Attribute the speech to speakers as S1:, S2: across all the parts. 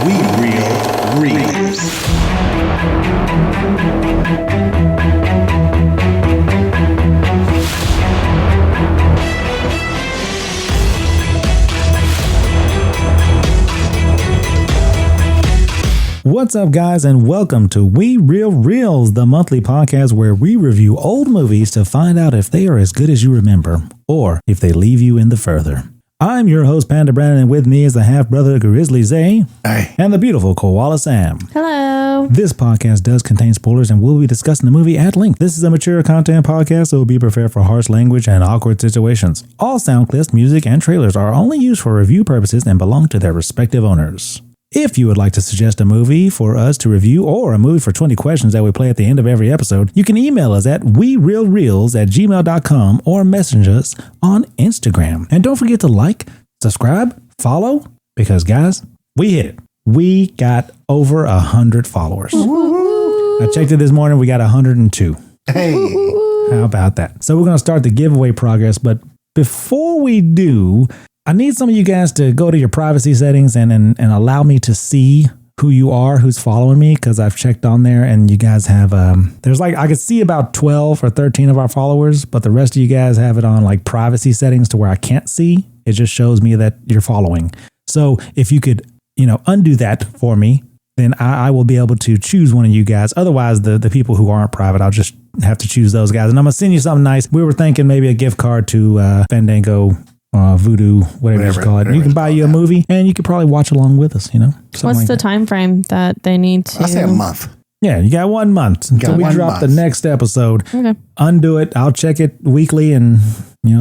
S1: We Real Reels.
S2: What's up, guys, and welcome to We Real Reels, the monthly podcast where we review old movies to find out if they are as good as you remember, or if they leave you in the further. I'm your host, Panda Brandon, and with me is the half-brother Grizzly Zay,
S1: Hey.
S2: and the beautiful Koala Sam.
S3: Hello.
S2: This podcast does contain spoilers, and we'll be discussing the movie at length. This is a mature content podcast, so be prepared for harsh language and awkward situations. All sound clips, music, and trailers are only used for review purposes and belong to their respective owners. If you would like to suggest a movie for us to review or a movie for 20 questions that we play at the end of every episode, you can email us at werealreels@gmail.com or message us on Instagram. And don't forget to like, subscribe, follow, because guys, we hit it. We got over 100 followers. I checked it this morning. We got 102.
S1: Hey.
S2: How about that? So we're going to start the giveaway progress. But before we do, I need some of you guys to go to your privacy settings and allow me to see who you are, who's following me, because I've checked on there and you guys have, there's like, I could see about 12 or 13 of our followers, but the rest of you guys have it on like privacy settings to where I can't see. It just shows me that you're following. So if you could, undo that for me, then I will be able to choose one of you guys. Otherwise, the people who aren't private, I'll just have to choose those guys. And I'm going to send you something nice. We were thinking maybe a gift card to Fandango, Voodoo, whatever you call it. You can buy you a movie and you could probably watch along with us,
S3: What's
S2: like
S3: the time frame that they need to?
S1: I say a month.
S2: Yeah, you got 1 month until we drop the next episode.
S3: Okay.
S2: Undo it. I'll check it weekly and,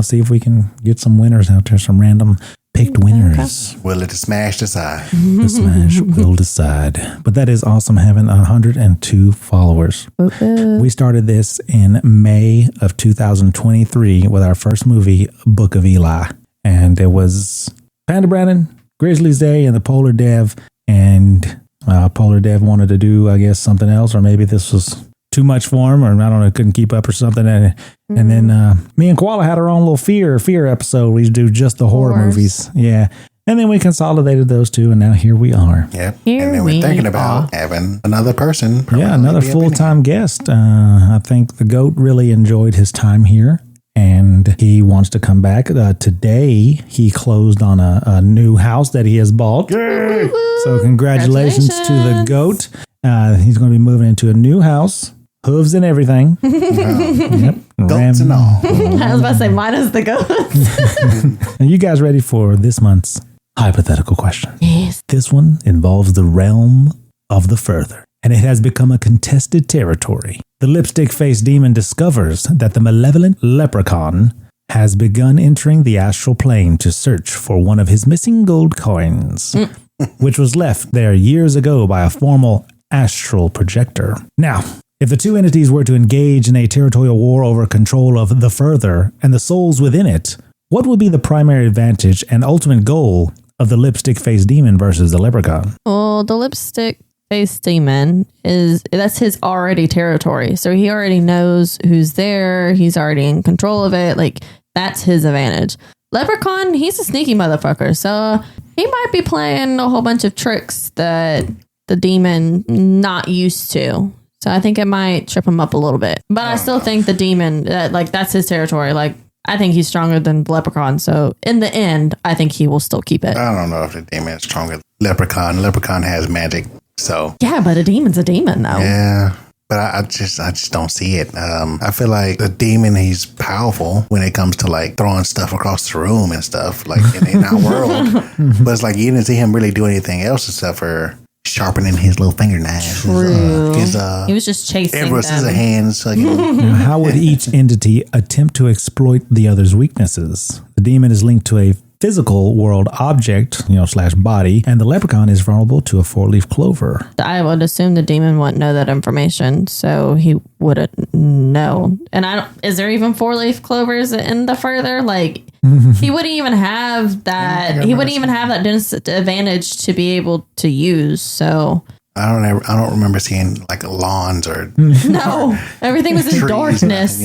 S2: see if we can get some winners out there, some random picked winners.
S1: Okay. Will it smash decide?
S2: The smash will decide. But that is awesome having 102 followers. We started this in May of 2023 with our first movie, Book of Eli. And it was Panda Brandon, Grizzly Zay, and the Polar Dev. And Polar Dev wanted to do, I guess, something else, or maybe this was too much for him, or I don't know, couldn't keep up or something. And then me and Koala had our own little fear episode. We do just the horror movies. Yeah. And then we consolidated those two, and now here we are.
S1: Yep. And then we're thinking about having another person.
S2: Yeah, another full-time guest. I think the GOAT really enjoyed his time here, and he wants to come back. Today, he closed on a new house that he has bought.
S1: Yay!
S2: So congratulations to the GOAT. He's going to be moving into a new house. Hooves and everything. Yep.
S1: Goats and all.
S3: I was about to say, minus the goats.
S2: Are you guys ready for this month's hypothetical question?
S3: Yes.
S2: This one involves the realm of the further, and it has become a contested territory. The lipstick-faced demon discovers that the malevolent leprechaun has begun entering the astral plane to search for one of his missing gold coins, which was left there years ago by a formal astral projector. Now, if the two entities were to engage in a territorial war over control of the further and the souls within it, what would be the primary advantage and ultimate goal of the lipstick-faced demon versus the leprechaun?
S3: Well, the lipstick-faced demon that's his already territory. So he already knows who's there. He's already in control of it. Like, that's his advantage. Leprechaun, he's a sneaky motherfucker. So he might be playing a whole bunch of tricks that the demon not used to. So I think it might trip him up a little bit. But I still think the demon, that's his territory. Like, I think he's stronger than the leprechaun. So in the end, I think he will still keep it.
S1: I don't know if the demon is stronger than leprechaun. Leprechaun has magic, so.
S3: Yeah, but a demon's a demon, though.
S1: Yeah, but I just don't see it. I feel like the demon, he's powerful when it comes to like throwing stuff across the room and stuff, like in our world. But it's like you didn't see him really do anything else except for sharpening his little fingernails.
S3: True.
S1: He
S3: was just chasing
S1: Edward Scissorhands.
S2: Now, how would each entity attempt to exploit the other's weaknesses? The demon is linked to a physical world object, / body, and the leprechaun is vulnerable to a 4-leaf clover.
S3: I would assume the demon wouldn't know that information, so he wouldn't know. And is there even 4-leaf clovers in the further? Like, he wouldn't even have that. He wouldn't even have that disadvantage to be able to use. So
S1: I don't remember seeing like lawns or
S3: no. Everything was in darkness,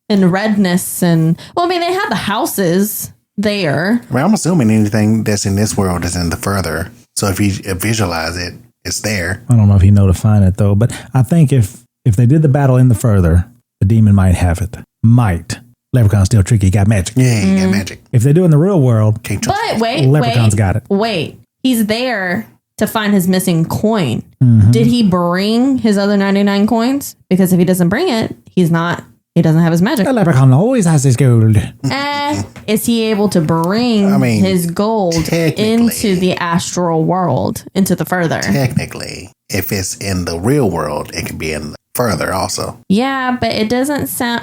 S1: and
S3: redness, and they had the houses there.
S1: I mean, I'm assuming anything that's in this world is in the further. So if you visualize it, it's there.
S2: I don't know if he know to find it though, but I think if they did the battle in the further, the demon might have it. Might. Leprechaun's still tricky. He got magic.
S1: Yeah, he got magic.
S2: If they do it in the real world,
S1: Can't trust
S3: But
S2: Leprechaun's got it.
S3: Wait, he's there to find his missing coin.
S2: Mm-hmm.
S3: Did he bring his other 99 coins? Because if he doesn't bring it, he doesn't have his magic.
S2: The leprechaun always has his gold.
S3: Is he able to bring his gold into the astral world, into the further?
S1: Technically, if it's in the real world, it can be in the further also.
S3: Yeah, but it didn't seem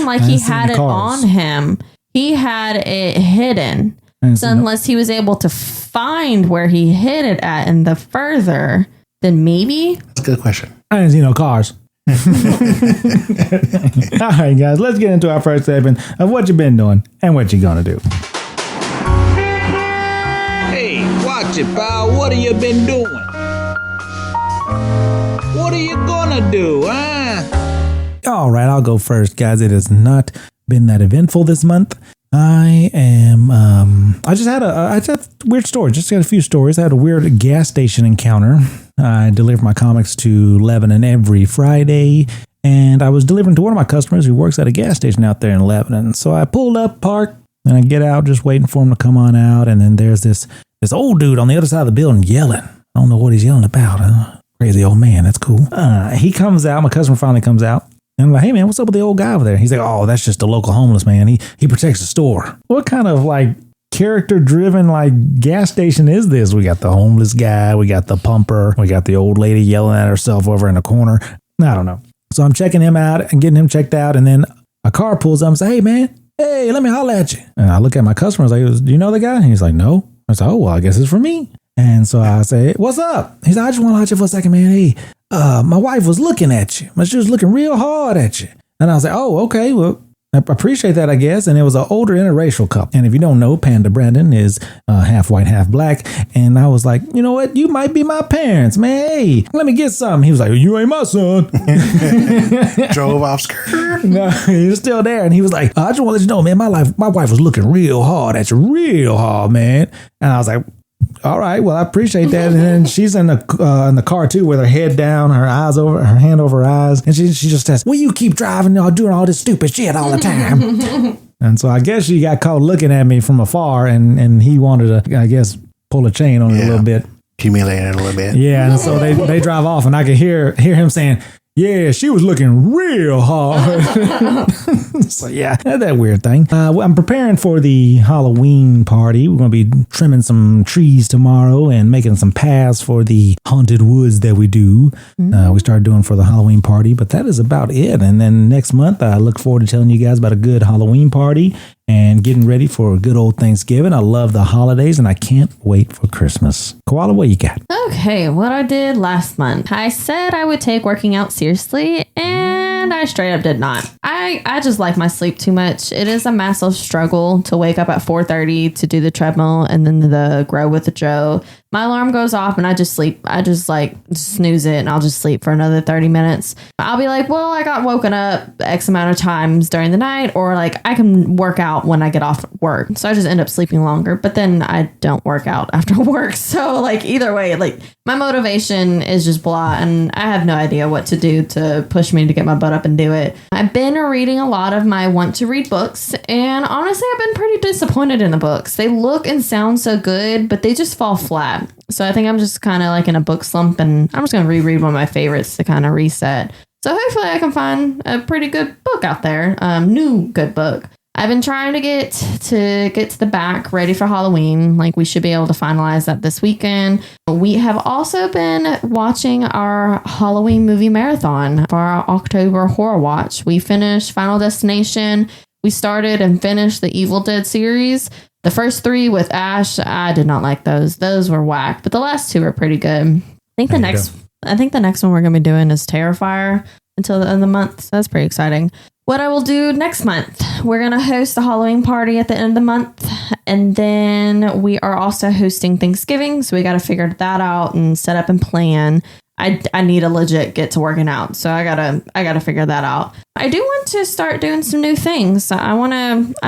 S3: like he had it on him. He had it hidden. So unless he was able to find where he hid it at in the further, then maybe.
S1: That's a good question.
S2: I didn't see no cars. All right, guys, let's get into our first segment of what you've been doing and what you're gonna do.
S4: Hey, watch it, pal. What have you been doing? What are you gonna do, huh?
S2: All right, I'll go first, guys. It has not been that eventful this month. I am. I just had a weird story. Just got a few stories. I had a weird gas station encounter. I deliver my comics to Lebanon every Friday, and I was delivering to one of my customers who works at a gas station out there in Lebanon. So I pulled up, parked, and I get out, just waiting for him to come on out. And then there's this old dude on the other side of the building yelling. I don't know what he's yelling about. Crazy old man. That's cool. He comes out. My customer finally comes out. And I'm like, hey, man, what's up with the old guy over there? He's like, oh, that's just a local homeless man. He protects the store. What kind of character-driven gas station is this? We got the homeless guy. We got the pumper. We got the old lady yelling at herself over in the corner. I don't know. So I'm checking him out and getting him checked out. And then a car pulls up and says, hey, man, hey, let me holler at you. And I look at my customer. I was like, do you know the guy? And he's like, no. I said, oh, well, I guess it's for me. And so I say, what's up? He's like, I just want to holler at you for a second, man. Hey, my wife was looking at you. She was looking real hard at you. And I was like, oh, okay, well, I appreciate that, I guess. And it was an older interracial couple. And if you don't know, Panda Brandon is half white, half black. And I was like, you know what? You might be my parents, man. Hey, let me get something. He was like, you ain't my son.
S1: Drove off skirt.
S2: No, he was still there. And he was like, I just want to let you know, man, my wife was looking real hard at you, real hard, man. And I was like, all right, well, I appreciate that. And then she's in the car too, with her head down, her hand over her eyes, and she just says, "Will you keep driving or doing all this stupid shit all the time?" And so I guess she got caught looking at me from afar, and he wanted to, I guess, pull a chain on it a little bit,
S1: humiliate it a little bit.
S2: Yeah, and so they drive off, and I could hear him saying, yeah, she was looking real hard. So yeah, that weird thing. I'm preparing for the Halloween party. We're going to be trimming some trees tomorrow and making some paths for the haunted woods that we do. We started doing for the Halloween party, but that is about it. And then next month, I look forward to telling you guys about a good Halloween party and getting ready for a good old Thanksgiving. I love the holidays, and I can't wait for Christmas. Koala, what you got?
S3: Okay, what I did last month. I said I would take working out seriously, and I straight up did not. I just like my sleep too much. It is a massive struggle to wake up at 4:30 to do the treadmill and then the Grow with Joe. My alarm goes off and I just sleep. I just snooze it and I'll just sleep for another 30 minutes. I'll be like, well, I got woken up X amount of times during the night, or I can work out when I get off work. So I just end up sleeping longer, but then I don't work out after work. So either way, my motivation is just blah, and I have no idea what to do to push me to get my butt up and do it. I've been reading a lot of my want to read books, and honestly, I've been pretty disappointed in the books. They look and sound so good, but they just fall flat. So I think I'm just kind of in a book slump, and I'm just going to reread one of my favorites to kind of reset. So hopefully I can find a pretty good book out there, new good book. I've been trying to get to the back ready for Halloween. We should be able to finalize that this weekend. We have also been watching our Halloween movie marathon for our October horror watch. We finished Final Destination. We started and finished the Evil Dead series. The first 3 with Ash, I did not like those. Those were whack, but the last 2 were pretty good. I think the next one we're going to be doing is Terrifier until the end of the month. So that's pretty exciting. What I will do next month, we're going to host a Halloween party at the end of the month. And then we are also hosting Thanksgiving. So we got to figure that out and set up and plan. I need to legit get to working out. So I gotta figure that out. I do want to start doing some new things. I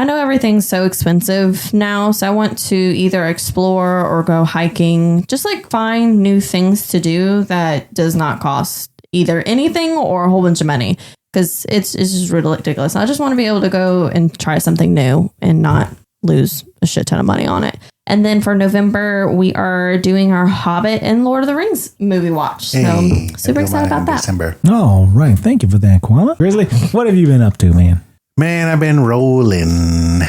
S3: know everything's so expensive now, so I want to either explore or go hiking, just like find new things to do that does not cost either anything or a whole bunch of money, because it's just ridiculous. I just want to be able to go and try something new and not lose a shit ton of money on it. And then for November, we are doing our Hobbit and Lord of the Rings movie watch. So super excited about that.
S1: December.
S2: Oh, right. Thank you for that, Koala. Grizzly, what have you been up to, man?
S1: Man, I've been rolling.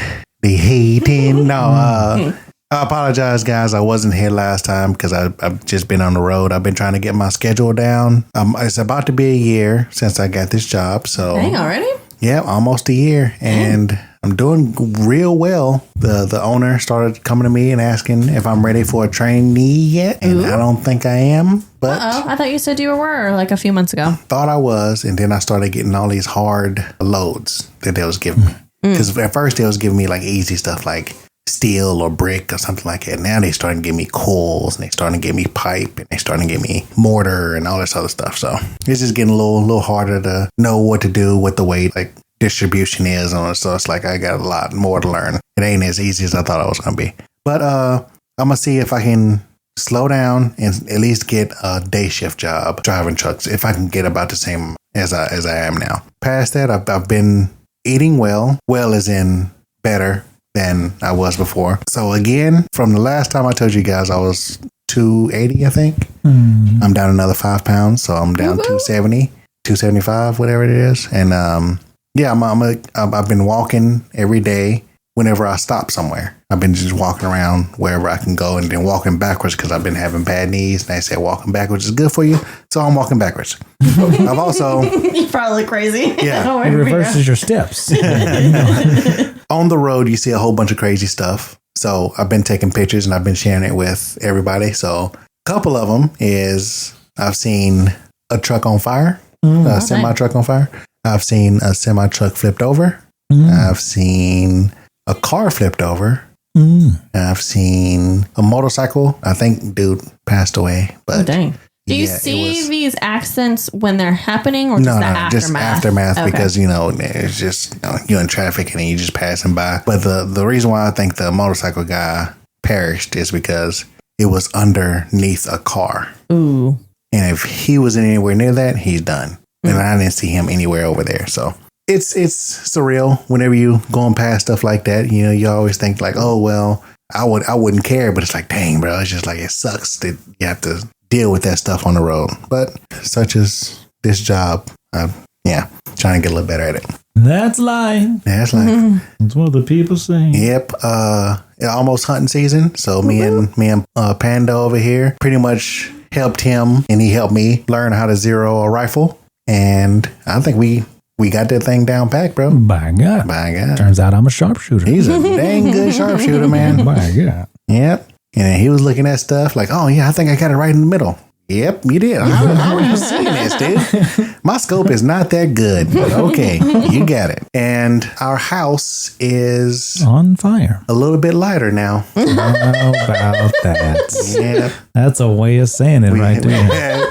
S1: The hating. No, I apologize, guys. I wasn't here last time because I've just been on the road. I've been trying to get my schedule down. It's about to be a year since I got this job. So,
S3: Dang, already?
S1: Yeah, almost a year. And I'm doing real well. The owner started coming to me and asking if I'm ready for a trainee yet. And I don't think I am. But
S3: I thought you said you were like a few months ago.
S1: Thought I was. And then I started getting all these hard loads that they was giving me. Because at first they was giving me like easy stuff like steel or brick or something like that. Now they starting to give me coils and they starting to give me pipe and they starting to give me mortar and all this other stuff. So it's just getting a little harder to know what to do with the way like distribution is on it. So it's like I got a lot more to learn. It ain't as easy as I thought it was going to be. But I'm going to see if I can slow down and at least get a day shift job driving trucks, if I can get about the same as I am now. Past that, I've been eating well as in better than I was before. So again, from the last time I told you guys I was 280, I think. I'm down another 5 pounds, so I'm down 270, 275, whatever it is. And I've been walking every day whenever I stop somewhere. I've been just walking around wherever I can go and then walking backwards because I've been having bad knees. And they say walking backwards is good for you. So I'm walking backwards. I've also...
S3: You're probably crazy.
S1: Yeah.
S2: It reverses your steps.
S1: On the road, you see a whole bunch of crazy stuff. So I've been taking pictures and I've been sharing it with everybody. So a couple of them is I've seen a truck on fire, a semi-truck on fire. I've seen a semi-truck flipped over. I've seen a car flipped over. I've seen a motorcycle. I think dude passed away. But
S3: dang. Do you see these accidents when they're happening or just the aftermath?
S1: Just aftermath because, it's just, you're in traffic and you're just passing by. But the reason why I think the motorcycle guy perished is because it was underneath a car.
S3: Ooh.
S1: And if he was anywhere near that, he's done. And I didn't see him anywhere over there. So it's surreal whenever you going past stuff like that. You always think like, oh, well, I wouldn't care. But it's like, dang, bro, it's just like it sucks that you have to deal with that stuff on the road. But such as this job, trying to get a little better at it.
S2: That's life.
S1: That's life.
S2: That's what the people say.
S1: Yep. Almost hunting season. So me and Panda over here pretty much helped him and he helped me learn how to zero a rifle. And I think we got that thing down packed, bro.
S2: By God. Turns out I'm a sharpshooter.
S1: He's a dang good sharpshooter, man.
S2: By God.
S1: Yep. And he was looking at stuff like, oh, yeah, I think I got it right in the middle. Yep, you did. How are you seeing this, dude? My scope is not that good, but okay, you got it. And our house is
S2: on fire.
S1: A little bit lighter now.
S2: How about that?
S1: Yeah.
S2: That's a way of saying it right there.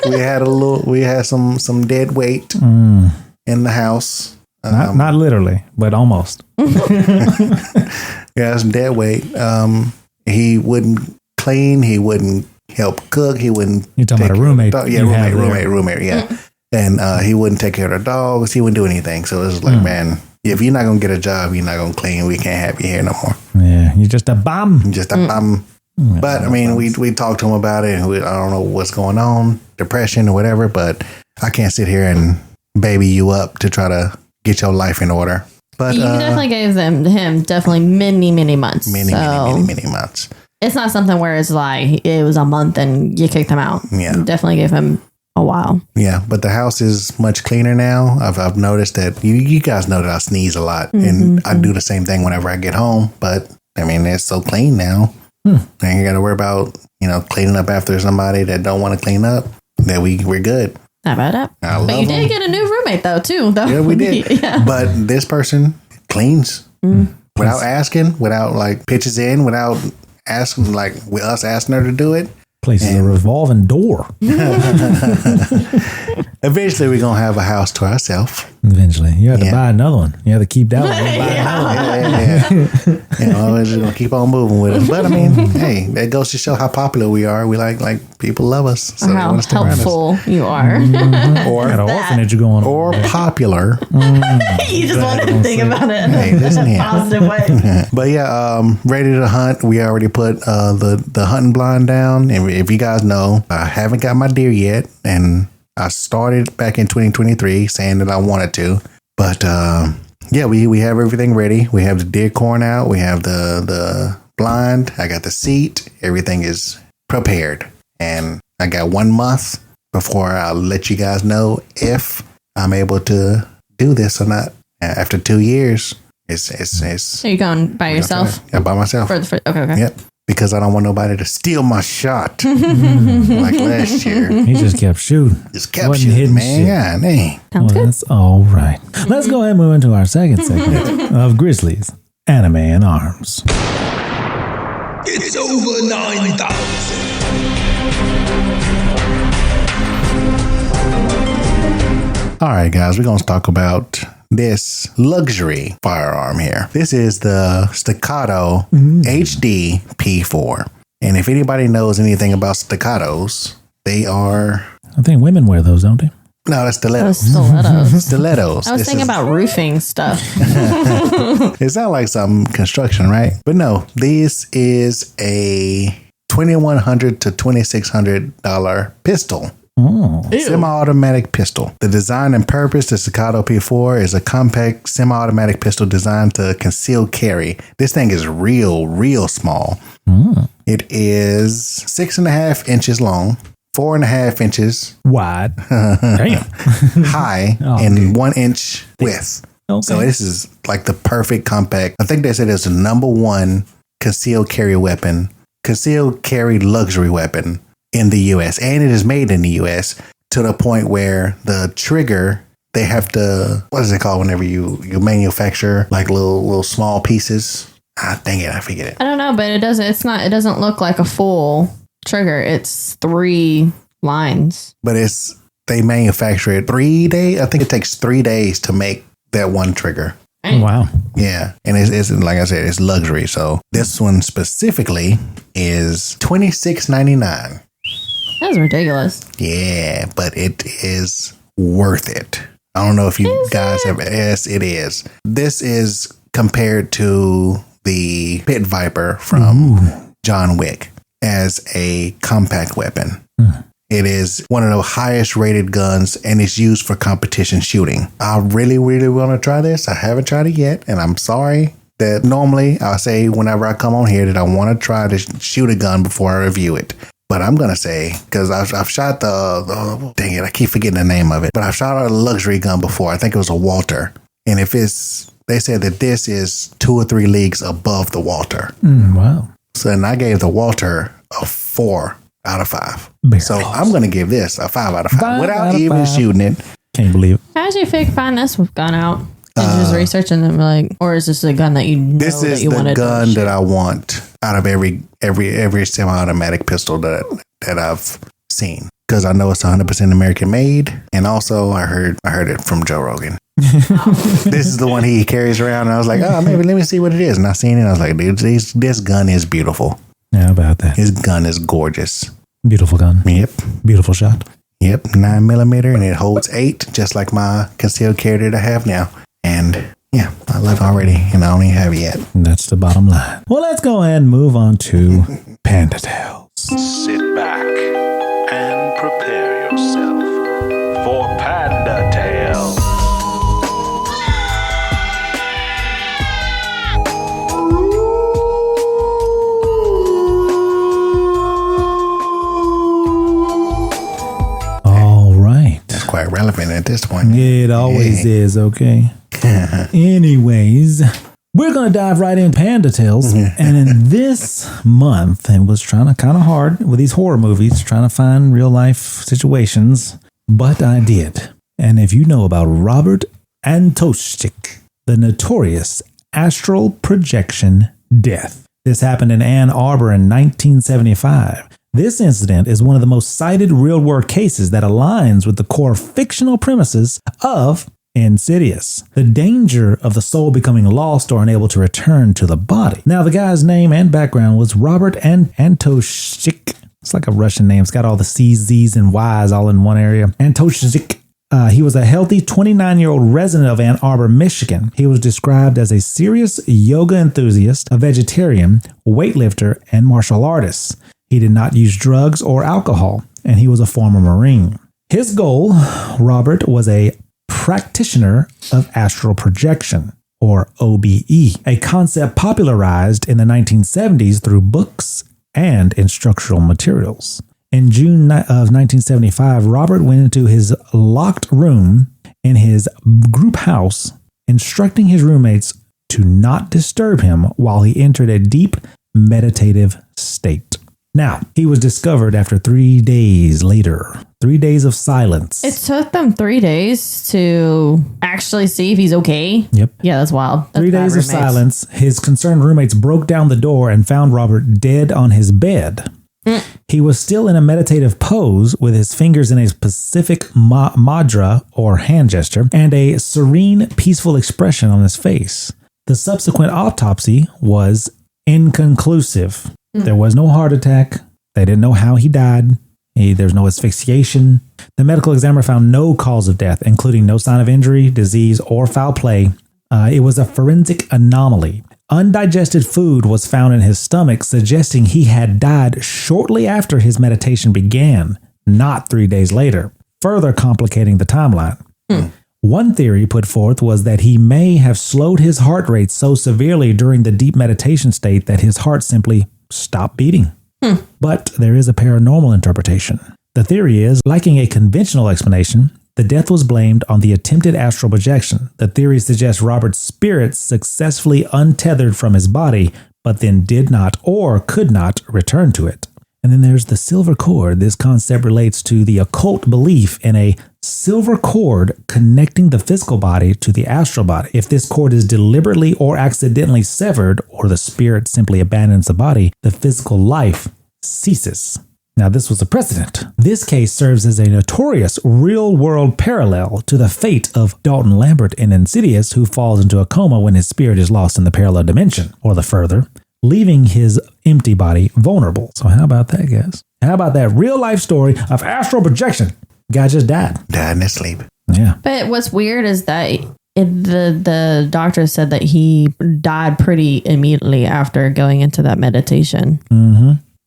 S1: We had some dead weight in the house.
S2: Not literally, but almost.
S1: Yeah, some dead weight. He wouldn't clean. He wouldn't help cook. He wouldn't.
S2: You're talking about a roommate.
S1: Roommate. Yeah. And he wouldn't take care of the dogs. He wouldn't do anything. So it was like, man, if you're not gonna get a job, you're not gonna clean. We can't have you here no more.
S2: Yeah, you're just a bum.
S1: Just a bum. But I mean, we talked to him about it, and I don't know what's going on, depression or whatever. But I can't sit here and baby you up to try to get your life in order. But
S3: you definitely gave him many months. Many
S1: months.
S3: It's not something where it's like it was a month and you kicked him out.
S1: Yeah,
S3: you definitely gave him a while.
S1: Yeah, but the house is much cleaner now. I've noticed that you guys know that I sneeze a lot, and I do the same thing whenever I get home. But I mean, it's so clean now. And you got to worry about cleaning up after somebody that don't want to clean up. That we're good.
S3: Not bad. But you did get a new roommate though.
S1: Yeah, we did. Yeah. But this person cleans without asking, without like pitches in, without asking, like with us asking her to do it.
S2: Place is a revolving door.
S1: Eventually, we're going to have a house to ourselves.
S2: Eventually. You have to buy another one. You have to keep that one.
S1: We're just going to keep on moving with it. But I mean, hey, that goes to show how popular we are. We like people love us. So
S3: or how helpful you are.
S1: Or
S2: got an orphanage going on.
S1: Or popular.
S3: You just want to think about it
S1: Hey,
S3: in a positive way.
S1: But yeah, ready to hunt. We already put the hunting blind down. And if you guys know, I haven't got my deer yet. And I started back in 2023 saying that I wanted to. But yeah, we have everything ready. We have the deer corn out. We have the blind. I got the seat. Everything is prepared. And I got 1 month before I'll let you guys know if I'm able to do this or not. After 2 years, it's
S3: So you're going by yourself?
S1: Yeah, by myself.
S3: Okay.
S1: Yep. Because I don't want nobody to steal my shot like last year.
S2: He just kept shooting.
S1: Just kept shooting, man. Yeah, dang.
S3: Sounds good.
S2: That's all right. Let's go ahead and move into our second segment of Grizzlies, Anime and Arms.
S4: It's over 9,000.
S1: All right, guys, we're going to talk about this luxury firearm here. This is the Staccato HD P4. And if anybody knows anything about staccatos, they are...
S2: I think women wear those, don't they?
S1: No, that's stilettos.
S3: Stilettos.
S1: Stilettos.
S3: I was thinking about roofing stuff.
S1: It sounds like some construction, right? But no, this is a $2,100 to $2,600 pistol.
S2: Oh.
S1: Semi-automatic pistol. The design and purpose, the Staccato P4 is a compact semi-automatic pistol designed to conceal carry. This thing is real small. It is 6.5 inches long, 4.5 inches
S2: Wide. Damn.
S1: high, and 1 inch width.
S2: Okay.
S1: So this is like the perfect compact. I think they said it's the #1 concealed carry weapon, concealed carry luxury weapon in the U.S. And it is made in the U.S. to the point where the trigger, they have to, what is it called whenever you manufacture like little small pieces? Dang it, I forget it.
S3: I don't know, but it doesn't look like a full trigger. It's 3 lines.
S1: But they manufacture it 3 days. I think it takes 3 days to make that one trigger.
S2: Wow.
S1: Yeah. And it's like I said, it's luxury. So this one specifically is $26.99.
S3: That's ridiculous.
S1: Yeah, but it is worth it. I don't know if you guys have. Yes, it is. This is compared to the Pit Viper from John Wick as a compact weapon. It is one of the highest rated guns and it's used for competition shooting. I really want to try this. I haven't tried it yet. And I'm sorry that normally I'll say whenever I come on here that I want to try to shoot a gun before I review it. But I'm going to say, because I've shot the, dang it, I keep forgetting the name of it. But I've shot a luxury gun before. I think it was a Walter. And they said that this is 2 or 3 leagues above the Walter.
S2: Wow.
S1: So then I gave the Walter a 4 out of 5.
S2: Very
S1: so
S2: close.
S1: I'm going to give this a 5 out of 5
S2: 5
S1: without
S2: out of
S1: even
S2: 5.
S1: shooting it.
S2: Can't believe it.
S3: How did you find this gun out? Did you just researching them, like, or is this a gun that you know
S1: This is
S3: that you
S1: the
S3: wanted
S1: gun
S3: to shoot?
S1: that I want out of every semi-automatic pistol that I've seen, because I know it's 100% American made, and also I heard it from Joe Rogan. This is the one he carries around, and I was like, oh, maybe let me see what it is. And I seen it, and I was like, dude, this gun is beautiful.
S2: How about that?
S1: His gun is gorgeous.
S2: Beautiful gun.
S1: Yep.
S2: Beautiful shot.
S1: Yep, 9mm, and it holds 8, just like my concealed carry that I have now. And yeah, I love it already, and I don't even have it yet.
S2: That's the bottom line. Well, let's go ahead and move on to Panda Tales.
S5: Sit back and prepare yourself for Panda Tales.
S2: All right.
S1: It's quite relevant at this point.
S2: It always is, okay? Anyways, we're going to dive right in Panda Tales. And in this month, it was trying to kind of hard with these horror movies, trying to find real life situations, but I did. And if you know about Robert Antoshchik, the notorious astral projection death. This happened in Ann Arbor in 1975. This incident is one of the most cited real-world cases that aligns with the core fictional premises of Insidious, the danger of the soul becoming lost or unable to return to the body. Now, the guy's name and background was Robert Antoshik. It's like a Russian name. It's got all the C's, Z's, and Y's all in one area. Antoshik. He was a healthy 29-year-old resident of Ann Arbor, Michigan. He was described as a serious yoga enthusiast, a vegetarian, weightlifter, and martial artist. He did not use drugs or alcohol, and he was a former Marine. His goal, Robert, was a practitioner of astral projection, or OBE, a concept popularized in the 1970s through books and instructional materials. In June of 1975, Robert went into his locked room in his group house, instructing his roommates to not disturb him while he entered a deep meditative state. Now, he was discovered after 3 days later. 3 days of silence.
S3: It took them 3 days to actually see if he's okay.
S2: Yep.
S3: Yeah, that's wild. That's
S2: 3 days of silence. His concerned roommates broke down the door and found Robert dead on his bed. He was still in a meditative pose with his fingers in a specific mudra or hand gesture and a serene, peaceful expression on his face. The subsequent autopsy was inconclusive. There was no heart attack. They didn't know how he died. There's no asphyxiation. The medical examiner found no cause of death, including no sign of injury, disease, or foul play. It was a forensic anomaly. Undigested food was found in his stomach, suggesting he had died shortly after his meditation began, not 3 days later, further complicating the timeline. One theory put forth was that he may have slowed his heart rate so severely during the deep meditation state that his heart simply stopped beating. But there is a paranormal interpretation. The theory is, lacking a conventional explanation, the death was blamed on the attempted astral projection. The theory suggests Robert's spirit successfully untethered from his body, but then did not or could not return to it. And then there's the silver cord. This concept relates to the occult belief in a silver cord connecting the physical body to the astral body. If this cord is deliberately or accidentally severed, or the spirit simply abandons the body, the physical life ceases. Now, this was a precedent. This case serves as a notorious real-world parallel to the fate of Dalton Lambert in Insidious, who falls into a coma when his spirit is lost in the parallel dimension, or the further, leaving his empty body vulnerable. So how about that, guys? How about that real-life story of astral projection? Guy just died.
S1: Died in his sleep.
S2: Yeah.
S3: But what's weird is that the doctor said that he died pretty immediately after going into that meditation.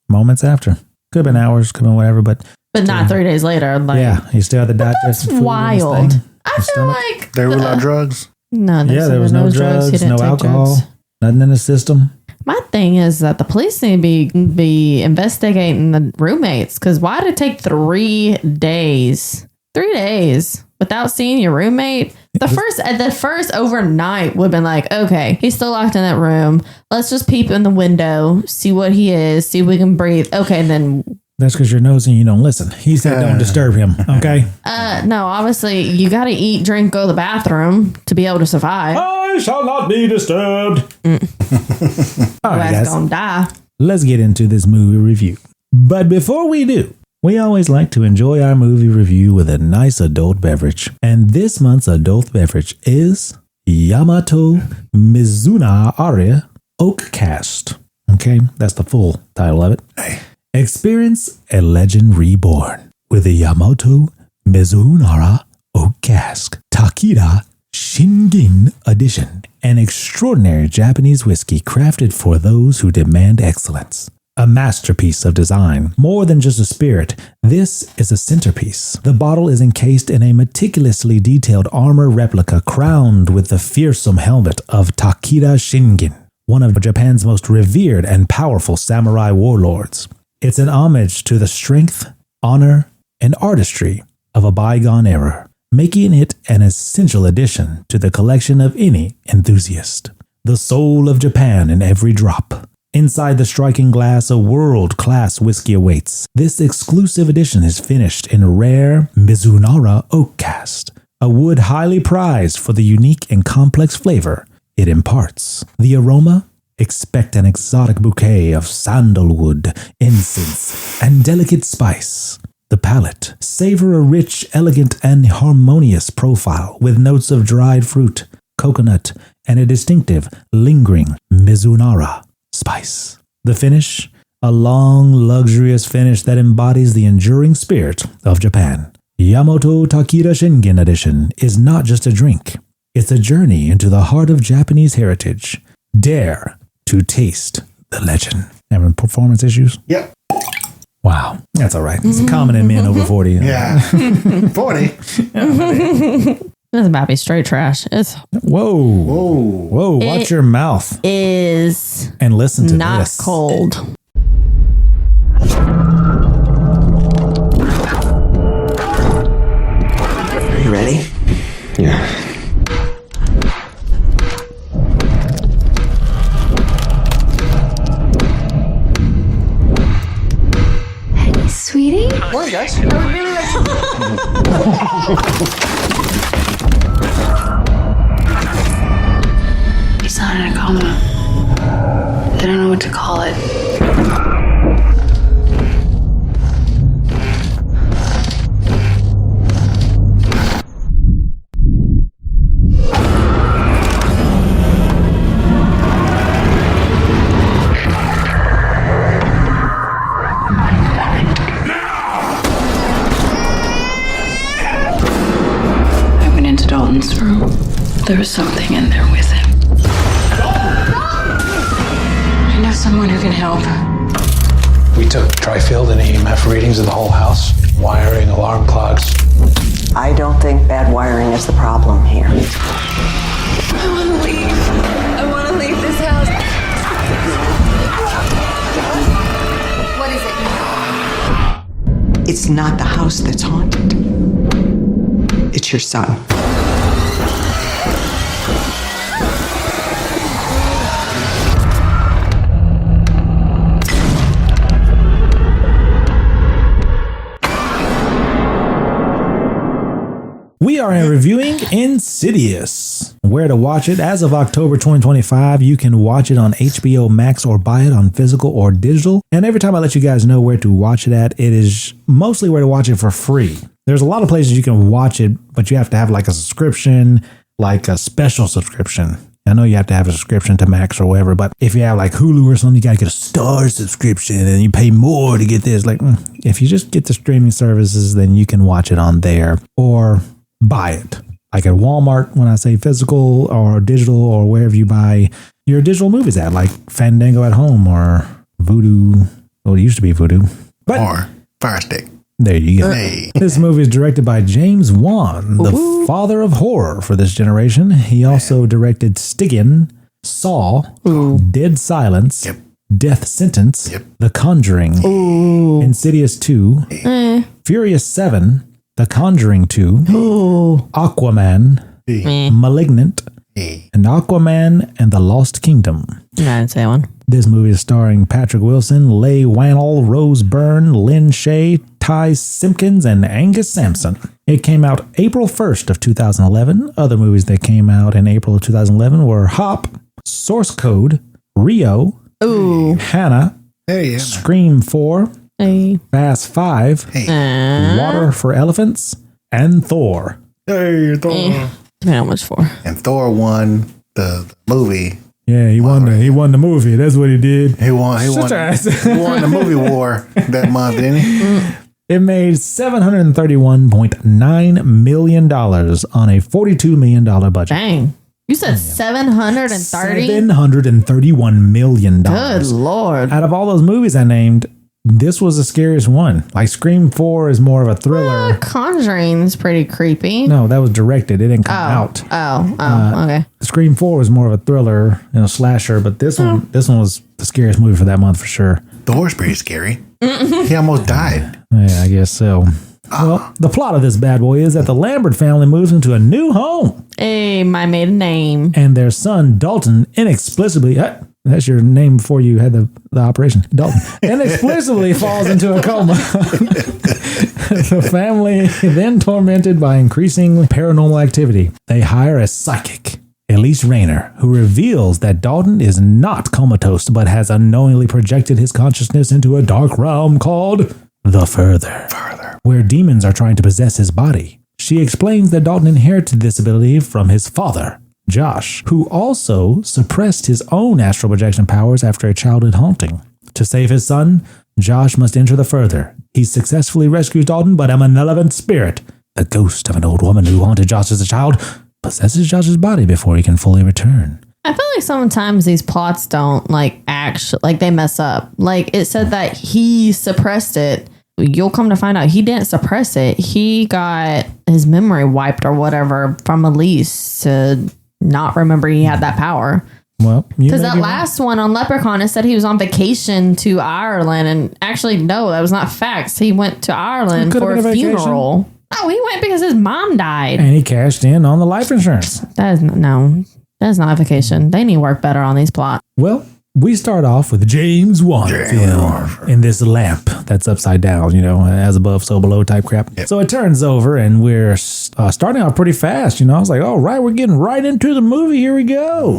S2: Moments after. Could have been hours, could have been whatever, but
S3: not 3 days later. Like,
S2: yeah, he still had the digestive food.
S3: That's wild. I feel
S2: stomach.
S3: like
S1: They rule out drugs.
S3: no,
S2: There was no drugs, no alcohol, nothing in the system.
S3: My thing is that the police need to be investigating the roommates, because why did it take 3 days? 3 days without seeing your roommate? The first overnight would have been like, okay, he's still locked in that room. Let's just peep in the window, see what he is, see if we can breathe. Okay, and then
S2: That's because you're nosy and you don't listen. He said don't disturb him, okay?
S3: no, obviously you got to eat, drink, go to the bathroom to be able to survive.
S2: I shall not be disturbed. All right,
S3: That's
S2: guys.
S3: gonna die.
S2: Let's get into this movie review. But before we do, we always like to enjoy our movie review with a nice adult beverage. And this month's adult beverage is Yamato Mizunara Oakcast. Okay, that's the full title of it. Experience a legend reborn with the Yamato Mizunara Oakcast Takira Shingen Edition, an extraordinary Japanese whiskey crafted for those who demand excellence. A masterpiece of design. More than just a spirit, this is a centerpiece. The bottle is encased in a meticulously detailed armor replica crowned with the fearsome helmet of Takira Shingen, one of Japan's most revered and powerful samurai warlords. It's an homage to the strength, honor, and artistry of a bygone era, making it an essential addition to the collection of any enthusiast. The soul of Japan in every drop. Inside the striking glass, a world-class whiskey awaits. This exclusive edition is finished in rare Mizunara Oakcast, a wood highly prized for the unique and complex flavor it imparts. The aroma, Expect an exotic bouquet of sandalwood, incense, and delicate spice. The palate, savor a rich, elegant, and harmonious profile with notes of dried fruit, coconut, and a distinctive, lingering Mizunara spice. The finish, a long, luxurious finish that embodies the enduring spirit of Japan. Yamato Takeda Shingen Edition is not just a drink. It's a journey into the heart of Japanese heritage. Dare to taste the legend. Having performance issues?
S1: Yep.
S2: Wow, that's all right. It's common in men over 40.
S1: Yeah. 40.
S3: This might be straight trash. It's
S2: Whoa. Watch your mouth.
S3: Is
S2: and listen to
S3: not
S2: this.
S3: cold.
S6: Are you ready? Yeah.
S7: Hey, sweetie.
S6: Morning, guys.
S7: I would really like to. He's not in a coma. They don't know what to call it. Dalton's room. There was something in there with him. I know someone who can help.
S8: We took tri-field and EMF readings of the whole house. Wiring, alarm clocks.
S6: I don't think bad wiring is the problem here.
S7: I want to leave. I want to leave this house.
S6: What is it? It's not the house that's haunted. It's your son.
S2: We are reviewing Insidious. Where to watch it? As of October 2025, you can watch it on HBO Max or buy it on physical or digital. And every time I let you guys know where to watch it at, it is mostly where to watch it for free. There's a lot of places you can watch it, but you have to have like a subscription, like a special subscription. I know you have to have a subscription to Max or whatever, but if you have like Hulu or something, you got to get a Star subscription and you pay more to get this. Like, if you just get the streaming services, then you can watch it on there or buy it. Like at Walmart, when I say physical or digital or wherever you buy your digital movies at, like Fandango at Home or Vudu. Well, it used to be Vudu. But
S1: Or Fire Stick.
S2: there you go.
S1: Hey.
S2: This movie is directed by James Wan, the father of horror for this generation. He also directed Stygian, Saw, Dead Silence,
S1: Yep.
S2: Death Sentence,
S1: Yep.
S2: The Conjuring, Insidious 2, Furious 7, The Conjuring 2, Aquaman, Malignant,
S1: Hey.
S2: and Aquaman and the Lost Kingdom.
S3: No, I didn't say one.
S2: This movie is starring Patrick Wilson, Leigh Whannell, Rose Byrne, Lynn Shay, Ty Simpkins, and Angus Sampson. It came out April 1st of 2011. Other movies that came out in April of 2011 were Hop, Source Code, Rio, Hannah,
S1: Hey, yeah.
S2: Scream 4,
S3: Hey.
S2: Fast 5, Water for Elephants, and Thor.
S1: Hey, Thor.
S3: Depending on which for.
S1: And Thor won the movie.
S2: Yeah, he won the movie. That's what he did.
S1: He won the movie war that month, didn't he?
S2: It made $731.9 million on a $42 million budget.
S3: Dang. You said 730?
S2: $731 million.
S3: Good Lord.
S2: Out of all those movies I named, this was the scariest one. Like Scream 4 is more of a thriller.
S3: Conjuring's pretty creepy.
S2: No, that was directed. It didn't come out.
S3: Okay.
S2: Scream 4 was more of a thriller, slasher, but this one was the scariest movie for that month for sure.
S1: Thor's pretty scary. He almost died.
S2: Yeah, I guess so. Well, the plot of this bad boy is that the Lambert family moves into a new home.
S3: Hey, my maiden name.
S2: And their son, Dalton, inexplicably, that's your name before you had the operation, Dalton, inexplicably falls into a coma. The family, then tormented by increasing paranormal activity, they hire a psychic, Elise Rayner, who reveals that Dalton is not comatose but has unknowingly projected his consciousness into a dark realm called the Further, where demons are trying to possess his body. She explains that Dalton inherited this ability from his father, Josh, who also suppressed his own astral projection powers after a childhood haunting. To save his son, Josh must enter the Further. He successfully rescues Dalton, but a malevolent spirit, the ghost of an old woman who haunted Josh as a child, possesses Josh's body before he can fully return.
S3: I feel like sometimes these plots don't they mess up. Like it said that he suppressed it. You'll come to find out he didn't suppress it. He got his memory wiped or whatever from Elise to not remember he had that power.
S2: Well,
S3: because that last one on Leprechaun, it said he was on vacation to Ireland, and actually, no, that was not facts. He went to Ireland for a funeral. No, he went because his mom died,
S2: and he cashed in on the life insurance.
S3: That is not a vacation. They need to work better on these plots.
S2: Well, we start off with James Wanfield in this lamp that's upside down, as above, so below type crap. Yep. So it turns over and we're starting off pretty fast. I was like, all right, we're getting right into the movie. Here we go.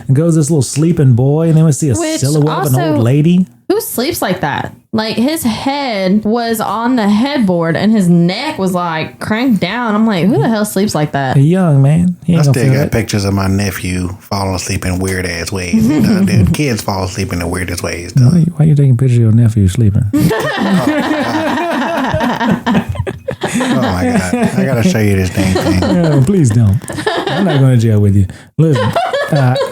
S2: And goes this little sleeping boy, and then we see a silhouette of an old lady.
S3: Who sleeps like that? Like his head was on the headboard and his neck was like cranked down. I'm like, who the hell sleeps like that?
S2: A young man.
S1: I still got pictures of my nephew falling asleep in weird ass ways. Dude, kids fall asleep in the weirdest ways.
S2: Why are you taking pictures of your nephew sleeping?
S1: Oh my God. I got to show you this dang thing.
S2: No, please don't. I'm not going to jail with you. Listen.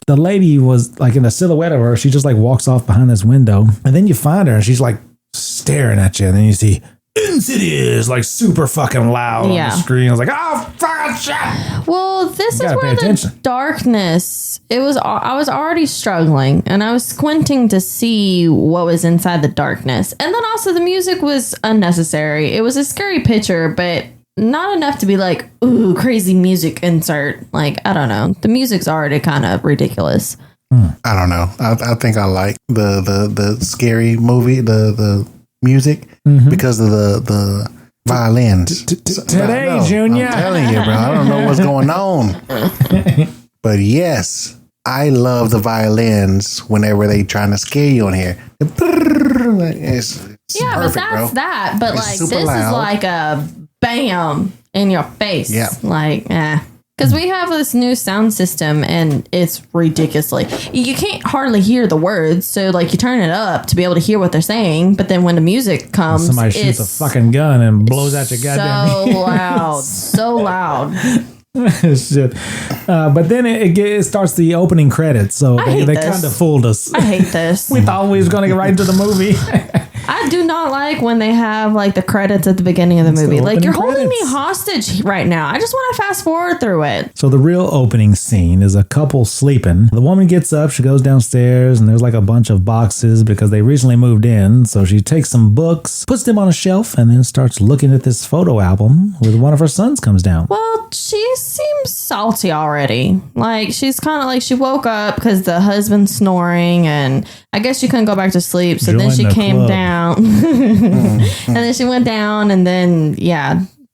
S2: The lady was like in a silhouette of her. She just like walks off behind this window, and then you find her and she's like staring at you, and then you see Insidious like super fucking loud on the screen. I was like, oh fucking shit.
S3: Well, this is where the darkness, I was already struggling, and I was squinting to see what was inside the darkness. And then also the music was unnecessary. It was a scary picture, but not enough to be like, ooh, crazy music insert. Like, I don't know. The music's already kind of ridiculous.
S1: I don't know. I think I like the scary movie, the music, because of the violins.
S2: Today, Junior.
S1: I'm telling you, bro. I don't know what's going on. But yes, I love the violins whenever they trying to scare you on here. It's perfect,
S3: but that's
S1: bro.
S3: that. But
S1: It's
S3: like,
S1: super
S3: this
S1: loud.
S3: is like a bam in your face.
S1: Yeah.
S3: Like, because we have this new sound system and it's ridiculously, you can't hardly hear the words. So like you turn it up to be able to hear what they're saying. But then when the music comes,
S2: somebody shoots a fucking gun and blows out your goddamn
S3: so loud, so loud.
S2: Shit. But then it starts the opening credits. So they kind of fooled us.
S3: I hate this.
S2: We thought we was going to get right into the movie.
S3: I do not like when they have like the credits at the beginning of the movie. Like, you're holding me hostage right now. I just want to fast forward through it.
S2: So the real opening scene is a couple sleeping. The woman gets up, she goes downstairs, and there's like a bunch of boxes because they recently moved in. So she takes some books, puts them on a shelf, and then starts looking at this photo album where one of her sons comes down.
S3: Well, she seems salty already. Like, she's kind of like, she woke up because the husband's snoring, and I guess she couldn't go back to sleep. So then she came down. And then she went down, and then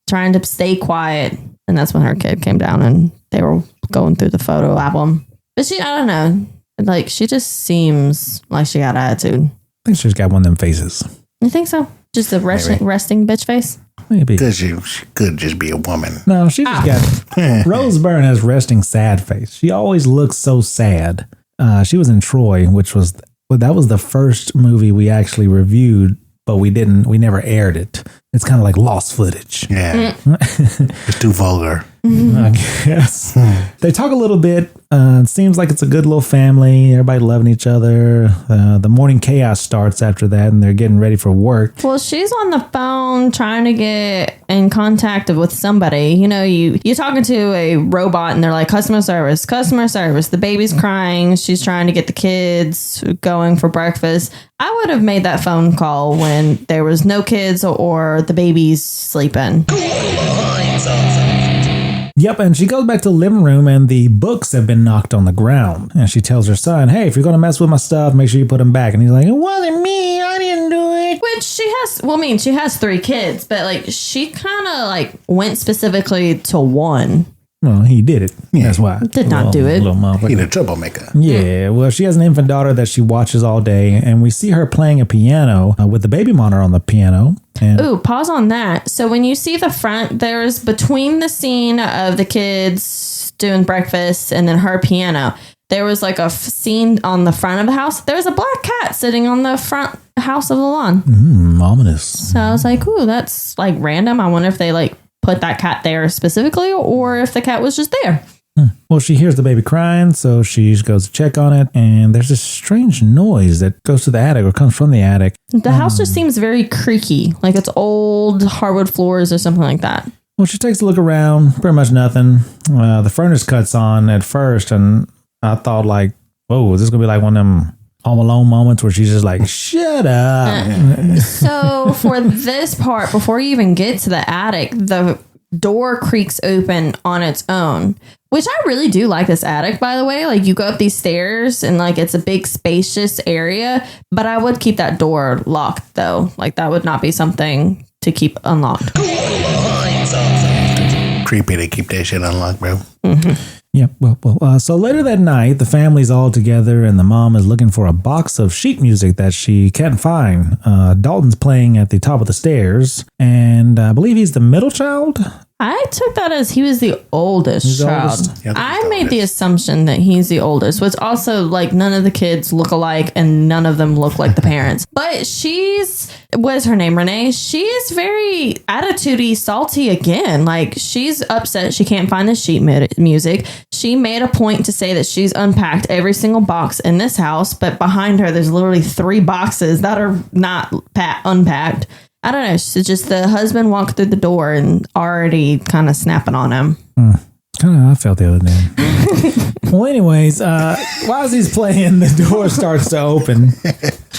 S3: trying to stay quiet, and that's when her kid came down and they were going through the photo album. But I don't know, like, she just seems like she got attitude.
S2: I think she's got one of them faces.
S3: You think so? Just a resting bitch face?
S2: Maybe.
S1: Because she could just be a woman.
S2: No, she just got Rose Byrne has resting sad face. She always looks so sad. She was in Troy, that was the first movie we actually reviewed, but we never aired it. It's kind of like lost footage.
S1: Yeah. It's too vulgar.
S2: I guess. They talk a little bit. It seems like it's a good little family. Everybody loving each other. The morning chaos starts after that, and they're getting ready for work.
S3: Well, she's on the phone trying to get in contact with somebody. You know, you're talking to a robot, and they're like, customer service. The baby's crying. She's trying to get the kids going for breakfast. I would have made that phone call when there was no kids or the baby's sleeping.
S2: Yep, and she goes back to the living room, and the books have been knocked on the ground. And she tells her son, hey, if you're going to mess with my stuff, make sure you put them back. And he's like, it wasn't me. I didn't do it.
S3: Which she has 3 kids, but like she kind of like went specifically to one.
S2: Well, he did it. That's why.
S3: Did not do it.
S2: Little motherfucker.
S1: He's a troublemaker.
S2: Yeah, well, she has an infant daughter that she watches all day, and we see her playing a piano with the baby monitor on the piano. And
S3: Ooh, pause on that. So when you see the front, there's between the scene of the kids doing breakfast and then her piano, there was like a scene on the front of the house. There was a black cat sitting on the front house of the lawn.
S2: Ominous.
S3: So I was like, ooh, that's like random. I wonder if they like put that cat there specifically or if the cat was just there.
S2: Well, she hears the baby crying, so she goes to check on it, and there's this strange noise that goes to the attic or comes from the attic.
S3: The house just seems very creaky, like it's old hardwood floors or something like that.
S2: Well, she takes a look around, pretty much nothing. The furnace cuts on at first, and I thought like, whoa, is this going to be like one of them Home Alone moments where she's just like, shut up.
S3: So for this part, before you even get to the attic, the door creaks open on its own, which I really do like this attic, by the way. Like you go up these stairs and like it's a big spacious area, but I would keep that door locked though. Like that would not be something to keep unlocked.
S1: Creepy to keep that shit unlocked, bro.
S2: Yeah, well, so later that night, the family's all together and the mom is looking for a box of sheet music that she can't find. Dalton's playing at the top of the stairs, and I believe he's the middle child.
S3: I took that as he was the oldest child.
S2: oldest?
S1: Yeah,
S3: I made the assumption that he's the oldest, which also like none of the kids look alike and none of them look like the parents. But what is her name, Renee? She is very attitude-y, salty again. Like she's upset she can't find the sheet music. She made a point to say that she's unpacked every single box in this house, but behind her there's literally 3 boxes that are not unpacked. I don't know. It's just the husband walked through the door and already kind of snapping on him.
S2: Kind of how I felt the other day. Well, anyways, while he's playing, the door starts to open.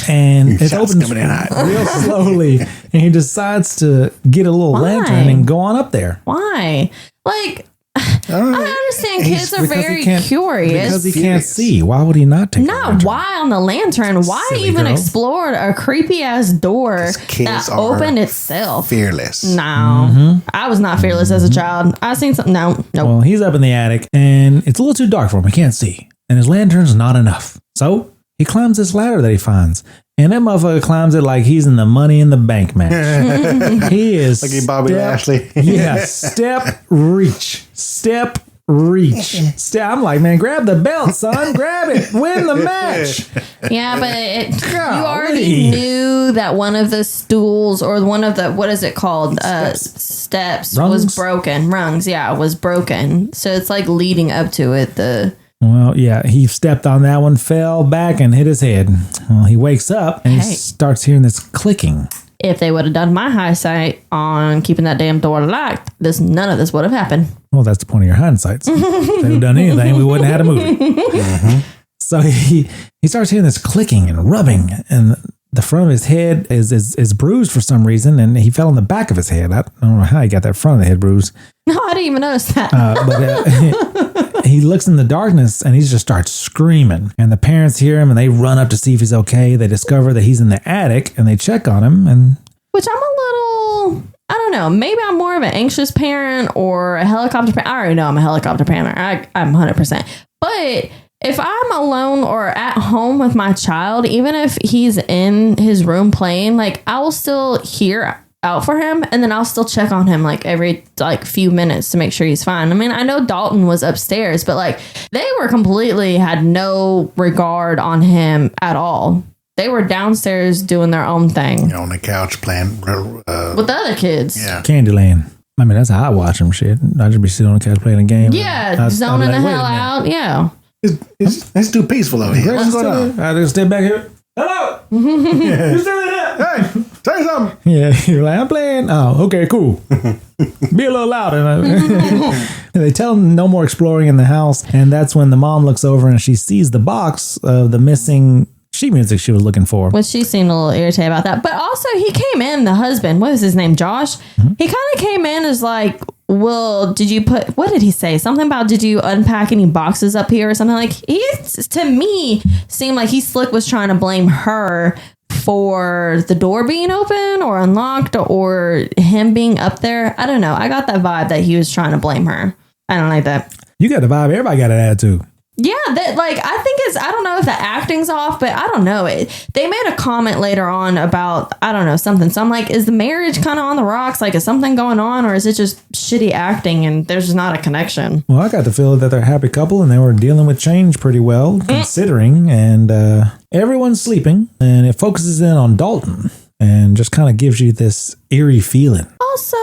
S2: And it opens real slowly. And he decides to get a little lantern and go on up there.
S3: Why? Like, I understand kids are very curious.
S2: Because he can't see. Why would he not take
S3: Not why on the lantern. Why
S1: Silly
S3: even
S1: girl.
S3: explore a creepy ass door
S1: Kids
S3: that
S1: are
S3: opened itself?
S1: fearless.
S3: No. I was not fearless as a child. I seen something. No.
S2: Well, he's up in the attic and it's a little too dark for him. He can't see. And his lantern's not enough. So he climbs this ladder that he finds. And that motherfucker climbs it like he's in the Money in the Bank match. He is
S1: Like Bobby Lashley.
S2: Yeah, step, reach. I'm like, man, grab the belt, son. Grab it. Win the match.
S3: Yeah, but you
S2: Golly.
S3: already knew that one of the stools or one of the, what is it called? Steps
S2: Rungs?
S3: was broken. Rungs, yeah, was broken. So it's like leading up to it.
S2: Well, yeah, he stepped on that one, fell back, and hit his head. Well, he wakes up and he starts hearing this clicking.
S3: If they would have done my hindsight on keeping that damn door locked, none of this would have happened.
S2: Well, that's the point of your hindsight. If they would have done anything, we wouldn't have had a movie. So he starts hearing this clicking and rubbing, and the front of his head is bruised for some reason, and he fell on the back of his head. I don't know how he got that front of the head bruise.
S3: No, I didn't even notice that.
S2: But he looks in the darkness and he just starts screaming. And the parents hear him and they run up to see if he's okay. They discover that he's in the attic and they check on him. And
S3: Which I'm a little, I don't know, maybe I'm more of an anxious parent or a helicopter parent. I already know I'm a helicopter parent. I'm 100%. But if I'm alone or at home with my child, even if he's in his room playing, like I will still hear out for him and then I'll still check on him like every few minutes to make sure he's fine. I mean, I know Dalton was upstairs, but like they had no regard on him at all. They were downstairs doing their own thing.
S1: On the couch playing
S3: with the other kids.
S1: Yeah.
S2: Candyland. I mean, that's how I watch him shit. I just be sitting on the couch playing a game.
S3: Yeah, zoning the hell out. Yeah.
S1: It's too peaceful over here. What's going on?
S2: I just step back here. Hello. You still in there?
S1: Hey, say something.
S2: Yeah, you're like, I'm playing. Oh, okay, cool. Be a little louder. They tell him no more exploring in the house, and that's when the mom looks over and she sees the box of the missing sheet music she was looking for.
S3: Which she seemed a little irritated about that. But also, he came in, the husband, what was his name, Josh? He kind of came in as like, well, did you what did he say? Something about, did you unpack any boxes up here or something? Like, he, to me, seemed like he slick was trying to blame her for the door being open or unlocked or him being up there. I don't know. I got that vibe that he was trying to blame her. I don't like that.
S2: You got the vibe. Everybody got an attitude.
S3: Yeah, that I think I don't know if the acting's off, but I don't know. They made a comment later on about, I don't know, something. So I'm like, is the marriage kind of on the rocks? Like, is something going on, or is it just shitty acting and there's just not a connection?
S2: Well, I got the feeling that they're a happy couple and they were dealing with change pretty well, considering. And everyone's sleeping, and it focuses in on Dalton and just kind of gives you this eerie feeling.
S3: Also,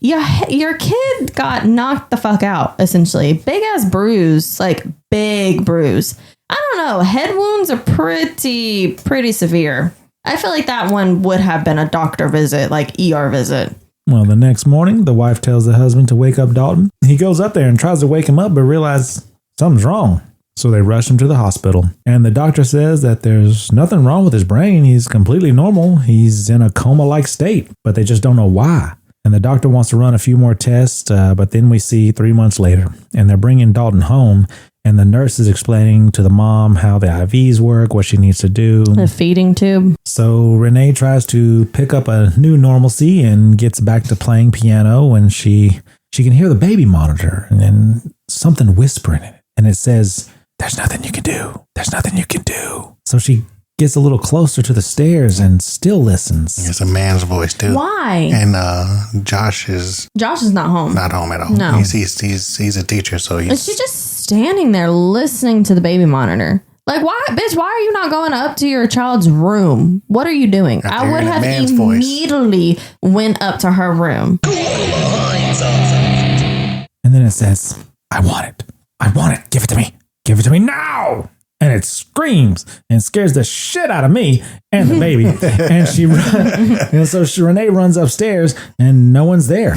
S3: your kid got knocked the fuck out, essentially. Big ass bruise, like big bruise. I don't know. Head wounds are pretty severe. I feel like that one would have been a doctor visit, like ER visit.
S2: Well, the next morning, the wife tells the husband to wake up Dalton. He goes up there and tries to wake him up, but realizes something's wrong. So they rush him to the hospital. And the doctor says that there's nothing wrong with his brain. He's completely normal. He's in a coma-like state, but they just don't know why. And the doctor wants to run a few more tests, but then we see 3 months later, and they're bringing Dalton home, and the nurse is explaining to the mom how the IVs work, what she needs to do.
S3: The feeding tube.
S2: So Renee tries to pick up a new normalcy and gets back to playing piano when she can hear the baby monitor and then something whispering in it. And it says, "There's nothing you can do. There's nothing you can do." So she gets a little closer to the stairs and still listens.
S1: It's a man's voice too.
S3: Why?
S1: And Josh is
S3: not home.
S1: Not home at all.
S3: No.
S1: He's a teacher, so he's...
S3: Is she just standing there listening to the baby monitor? Like, why, bitch, why are you not going up to your child's room? What are you doing? I would have immediately went up to her room.
S2: And then it says, I want it. I want it. Give it to me. Give it to me now. And it screams and scares the shit out of me and the baby. And so Renee runs upstairs and no one's there.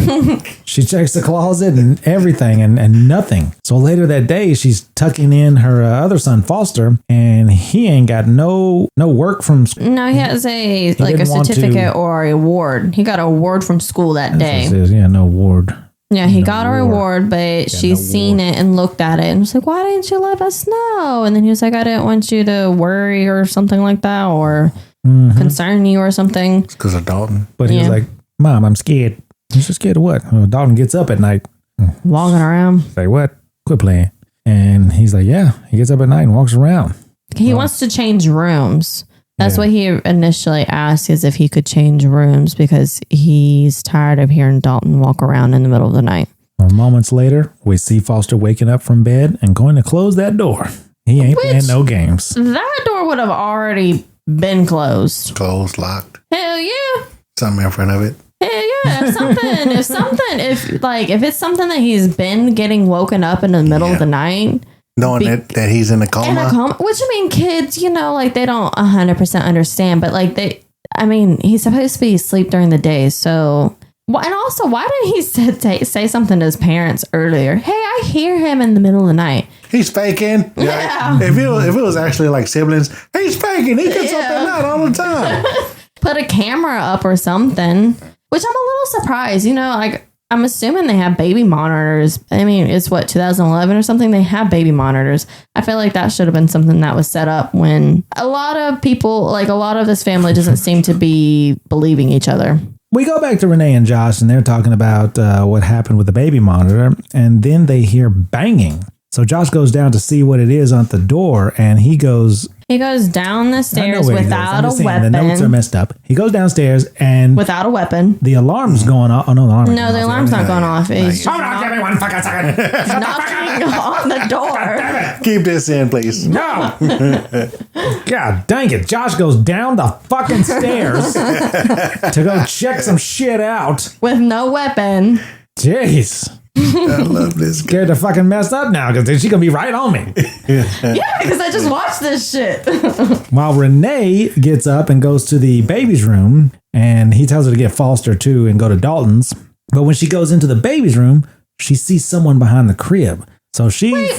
S2: She checks the closet and everything and nothing. So later that day, she's tucking in her other son, Foster, and he ain't got no work from school.
S3: No, he has a certificate or a award. He got an award from school that day.
S2: Yeah, no award.
S3: Yeah, he got her award, but she's seen it and looked at it and was like, why didn't you let us know? And then he was like, I didn't want you to worry or something like that, or concern you or something.
S1: It's because of Dalton.
S2: But he was like, Mom, I'm scared. You're scared of what? Well, Dalton gets up at night.
S3: Walking around.
S2: Say, what? Quit playing. And he's like, yeah. He gets up at night and walks around.
S3: He wants to change rooms. That's what he initially asked, is if he could change rooms because he's tired of hearing Dalton walk around in the middle of the night.
S2: Well, moments later, we see Foster waking up from bed and going to close that door. He ain't playing no games.
S3: That door would have already been closed.
S1: Closed, locked.
S3: Hell yeah.
S1: Something in front of it.
S3: Hell yeah. If it's something that he's been getting woken up in the middle of the night.
S1: Knowing that he's in a coma.
S3: Which, I mean, kids, they don't 100% understand, but he's supposed to be asleep during the day. So, and also, why didn't he say something to his parents earlier? Hey, I hear him in the middle of the night.
S1: He's faking.
S3: Yeah.
S1: If it was actually like siblings, he's faking. He gets up at night all the time.
S3: Put a camera up or something, which I'm a little surprised. I'm assuming they have baby monitors. I mean, it's 2011 or something? They have baby monitors. I feel like that should have been something that was set up when a lot of people, a lot of this family doesn't seem to be believing each other.
S2: We go back to Renee and Josh, and they're talking about what happened with the baby monitor, and then they hear banging. So Josh goes down to see what it is on the door, and he goes
S3: down the stairs without a weapon.
S2: The notes are messed up. He goes downstairs and
S3: without a weapon.
S2: The alarm's going off. Oh no, the alarm.
S3: No, the alarm's not going off. He's
S2: hold on, give me 1 fucking second.
S3: knocking on the door.
S1: Keep this in, please.
S2: No. God dang it! Josh goes down the fucking stairs to go check some shit out
S3: with no weapon.
S2: Jeez.
S1: I love this.
S2: Scared to fucking mess up now because she's gonna be right on me.
S3: Yeah, because I just watched this shit.
S2: While Renee gets up and goes to the baby's room, and he tells her to get Foster too and go to Dalton's. But when she goes into the baby's room, she sees someone behind the crib. So she
S3: wait.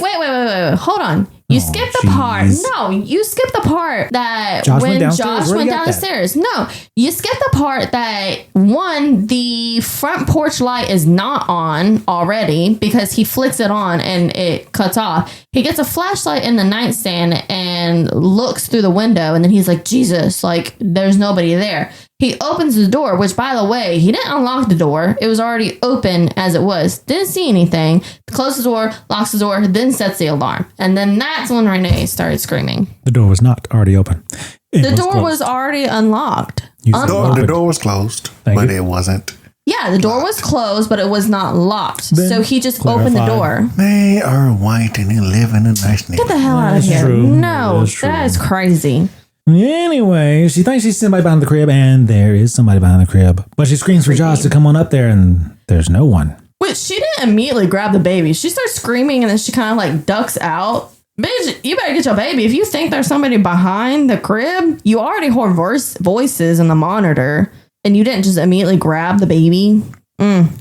S3: Hold on. You skipped the part. No, you skipped the part that
S2: Josh
S3: when
S2: went
S3: Josh went down the stairs. No, you skipped the part that the front porch light is not on already because he flicks it on and it cuts off. He gets a flashlight in the nightstand and looks through the window, and then he's like, Jesus, there's nobody there. He opens the door, which, by the way, he didn't unlock the door. It was already open as it was. Didn't see anything. Closes the door, locks the door, then sets the alarm. And then that's when Renee started screaming.
S2: The door was not already open.
S3: The door was already unlocked.
S1: The door was closed, but it wasn't.
S3: Yeah, the door was closed, but it was not locked. So he just opened the door.
S1: They are white and they live in a nice neighborhood.
S3: Get the hell out of here.
S2: True.
S3: No, that is crazy.
S2: Anyway, she thinks she's somebody behind the crib, and there is somebody behind the crib. But she screams for Josh to come on up there, and there's no one.
S3: Which she didn't immediately grab the baby. She starts screaming, and then she kind of like ducks out. Bitch, you better get your baby. If you think there's somebody behind the crib, you already heard voices in the monitor, and you didn't just immediately grab the baby. Kind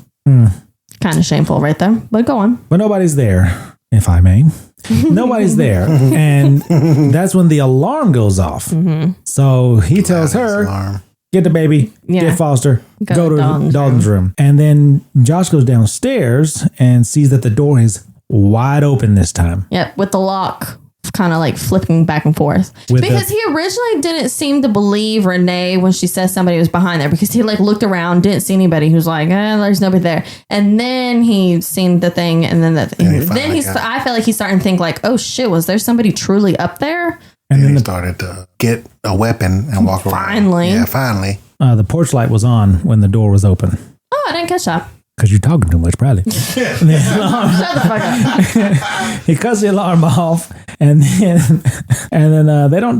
S3: of shameful right there, but go on.
S2: But nobody's there, if I may. Nobody's there. And that's when the alarm goes off. So he tells her, get the baby, get Foster, go to Dalton's room. And then Josh goes downstairs and sees that the door is wide open this time.
S3: Yep, with the lock kind of like flipping back and forth. Because he originally didn't seem to believe Renee when she says somebody was behind there, because he like looked around, didn't see anybody. He was like, there's nobody there. And then he seen the thing, and then I feel like he's starting to think like, oh shit, was there somebody truly up there?
S1: And then he started to get a weapon and walk around.
S3: Finally.
S1: Yeah, finally.
S2: The porch light was on when the door was open.
S3: Oh, I didn't catch that.
S2: Because you're talking too much, probably.
S3: Shut the fuck up.
S2: He cuts the alarm off, and then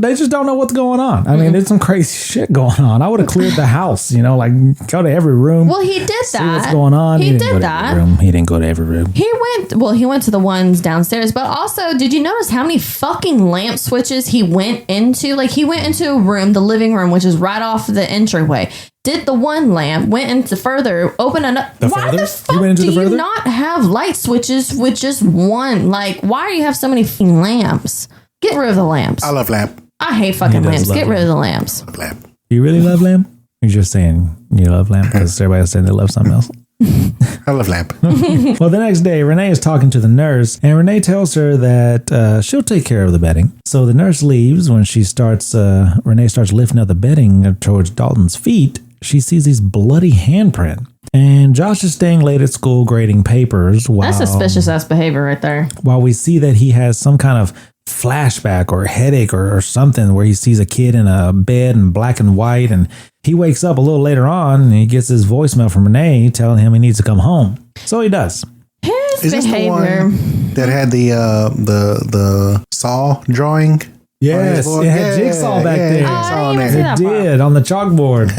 S2: they just don't know what's going on. I mean, there's some crazy shit going on. I would have cleared the house, like go to every room.
S3: Well, he did that.
S2: See what's going on.
S3: He did that.
S2: He didn't go to every room.
S3: He went to the ones downstairs, but also, did you notice how many fucking lamp switches he went into? Like, he went into a room, the living room, which is right off the entryway. Did the one lamp, went into further, opened another. Why the fuck do you not have light switches with just one? Like, why do you have so many fucking lamps? Get rid of the lamps.
S1: I love lamp.
S3: I hate fucking lamps. Get rid of the lamps.
S1: Lamp.
S2: Do you really love lamp? You're just saying you love lamp because everybody else saying they love something else.
S1: I love lamp.
S2: Well, the next day, Renee is talking to the nurse, and Renee tells her that she'll take care of the bedding. So the nurse leaves. When Renee starts lifting up the bedding towards Dalton's feet, she sees his bloody handprint. And Josh is staying late at school grading papers.
S3: That's suspicious ass behavior right there.
S2: While we see that he has some kind of flashback or headache or something where he sees a kid in a bed in black and white, and he wakes up a little later on and he gets his voicemail from Renee telling him he needs to come home. So he does.
S3: His behavior.
S1: That had the saw drawing?
S2: Yes, it had Jigsaw back there. It did, on the chalkboard.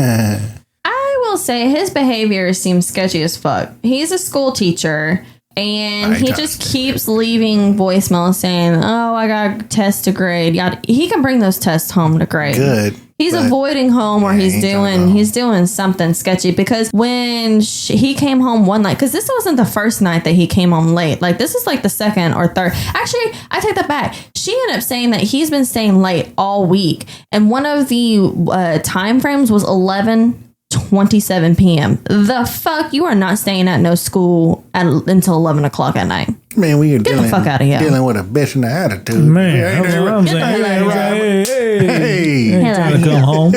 S3: I will say his behavior seems sketchy as fuck. He's a school teacher, and he just keeps leaving voicemails saying, oh, I got a test to grade. He can bring those tests home to grade.
S1: Good.
S3: He's avoiding home, or he's doing something sketchy, because when he came home one night, because this wasn't the first night that he came home late. Like, this is like the second or third. Actually, I take that back. She ended up saying that he's been staying late all week, and one of the time frames was 11:27 p.m. The fuck? You are not staying at no school until 11 o'clock at night.
S1: Man, we are
S3: Get the fuck out of here.
S1: Dealing with a bitch in the attitude.
S2: Man, that's what I'm saying. Hey, ain't trying to come home.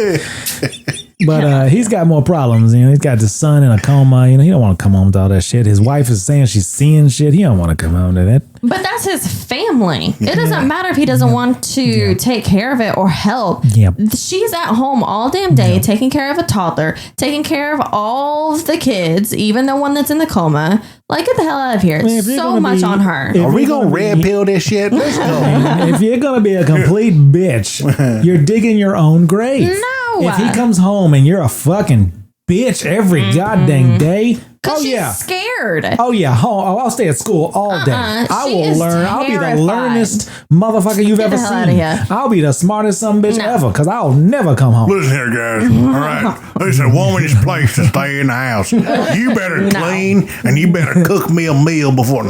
S2: But he's got more problems. He's got the son in a coma. He don't want to come home to all that shit. His wife is saying she's seeing shit. He don't want to come home to that.
S3: But that's his family. It doesn't matter if he doesn't want to take care of it or help.
S2: Yep.
S3: She's at home all damn day, taking care of a toddler, taking care of all the kids, even the one that's in the coma. Like, get the hell out of here. It's so much on her.
S1: Are we going to red pill this shit? Let's go.
S2: If you're going to be a complete bitch, you're digging your own grave.
S3: No.
S2: If he comes home and you're a fucking bitch every goddamn day.
S3: Because she's scared.
S2: Oh, yeah. I'll stay at school all day. I will learn. I'll be the learningest motherfucker you've ever seen. I'll be the smartest son bitch ever, because I'll never come home.
S1: Listen here, guys. All right. It's a woman's place to stay in the house. You better clean, and you better cook me a meal before.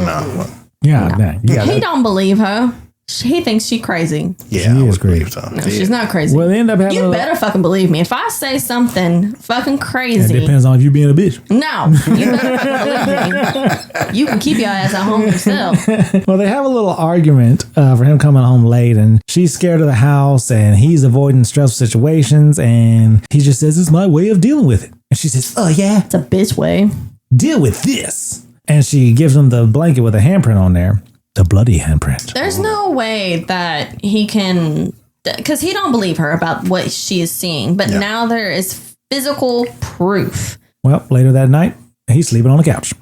S2: Yeah.
S3: He don't believe her. He thinks she's crazy.
S1: Yeah,
S2: She
S1: I
S2: is
S1: would believe
S2: crazy.
S1: so.
S3: No, she's not crazy.
S2: Well, they end up having.
S3: You better fucking believe me. If I say something fucking
S2: It
S3: crazy,
S2: depends on if you being a bitch.
S3: no, you better fucking believe me. You can keep your ass at home yourself.
S2: Well, they have a little argument for him coming home late, and she's scared of the house, and he's avoiding stressful situations, and he just says, "It's my way of dealing with it." And she says, "Oh yeah,
S3: It's a bitch way.
S2: deal with this." And she gives him the blanket with a handprint on there, the bloody handprint.
S3: There's no way that he can, because he don't believe her about what she is seeing. But now there is physical proof.
S2: Well, later that night, he's sleeping on the couch.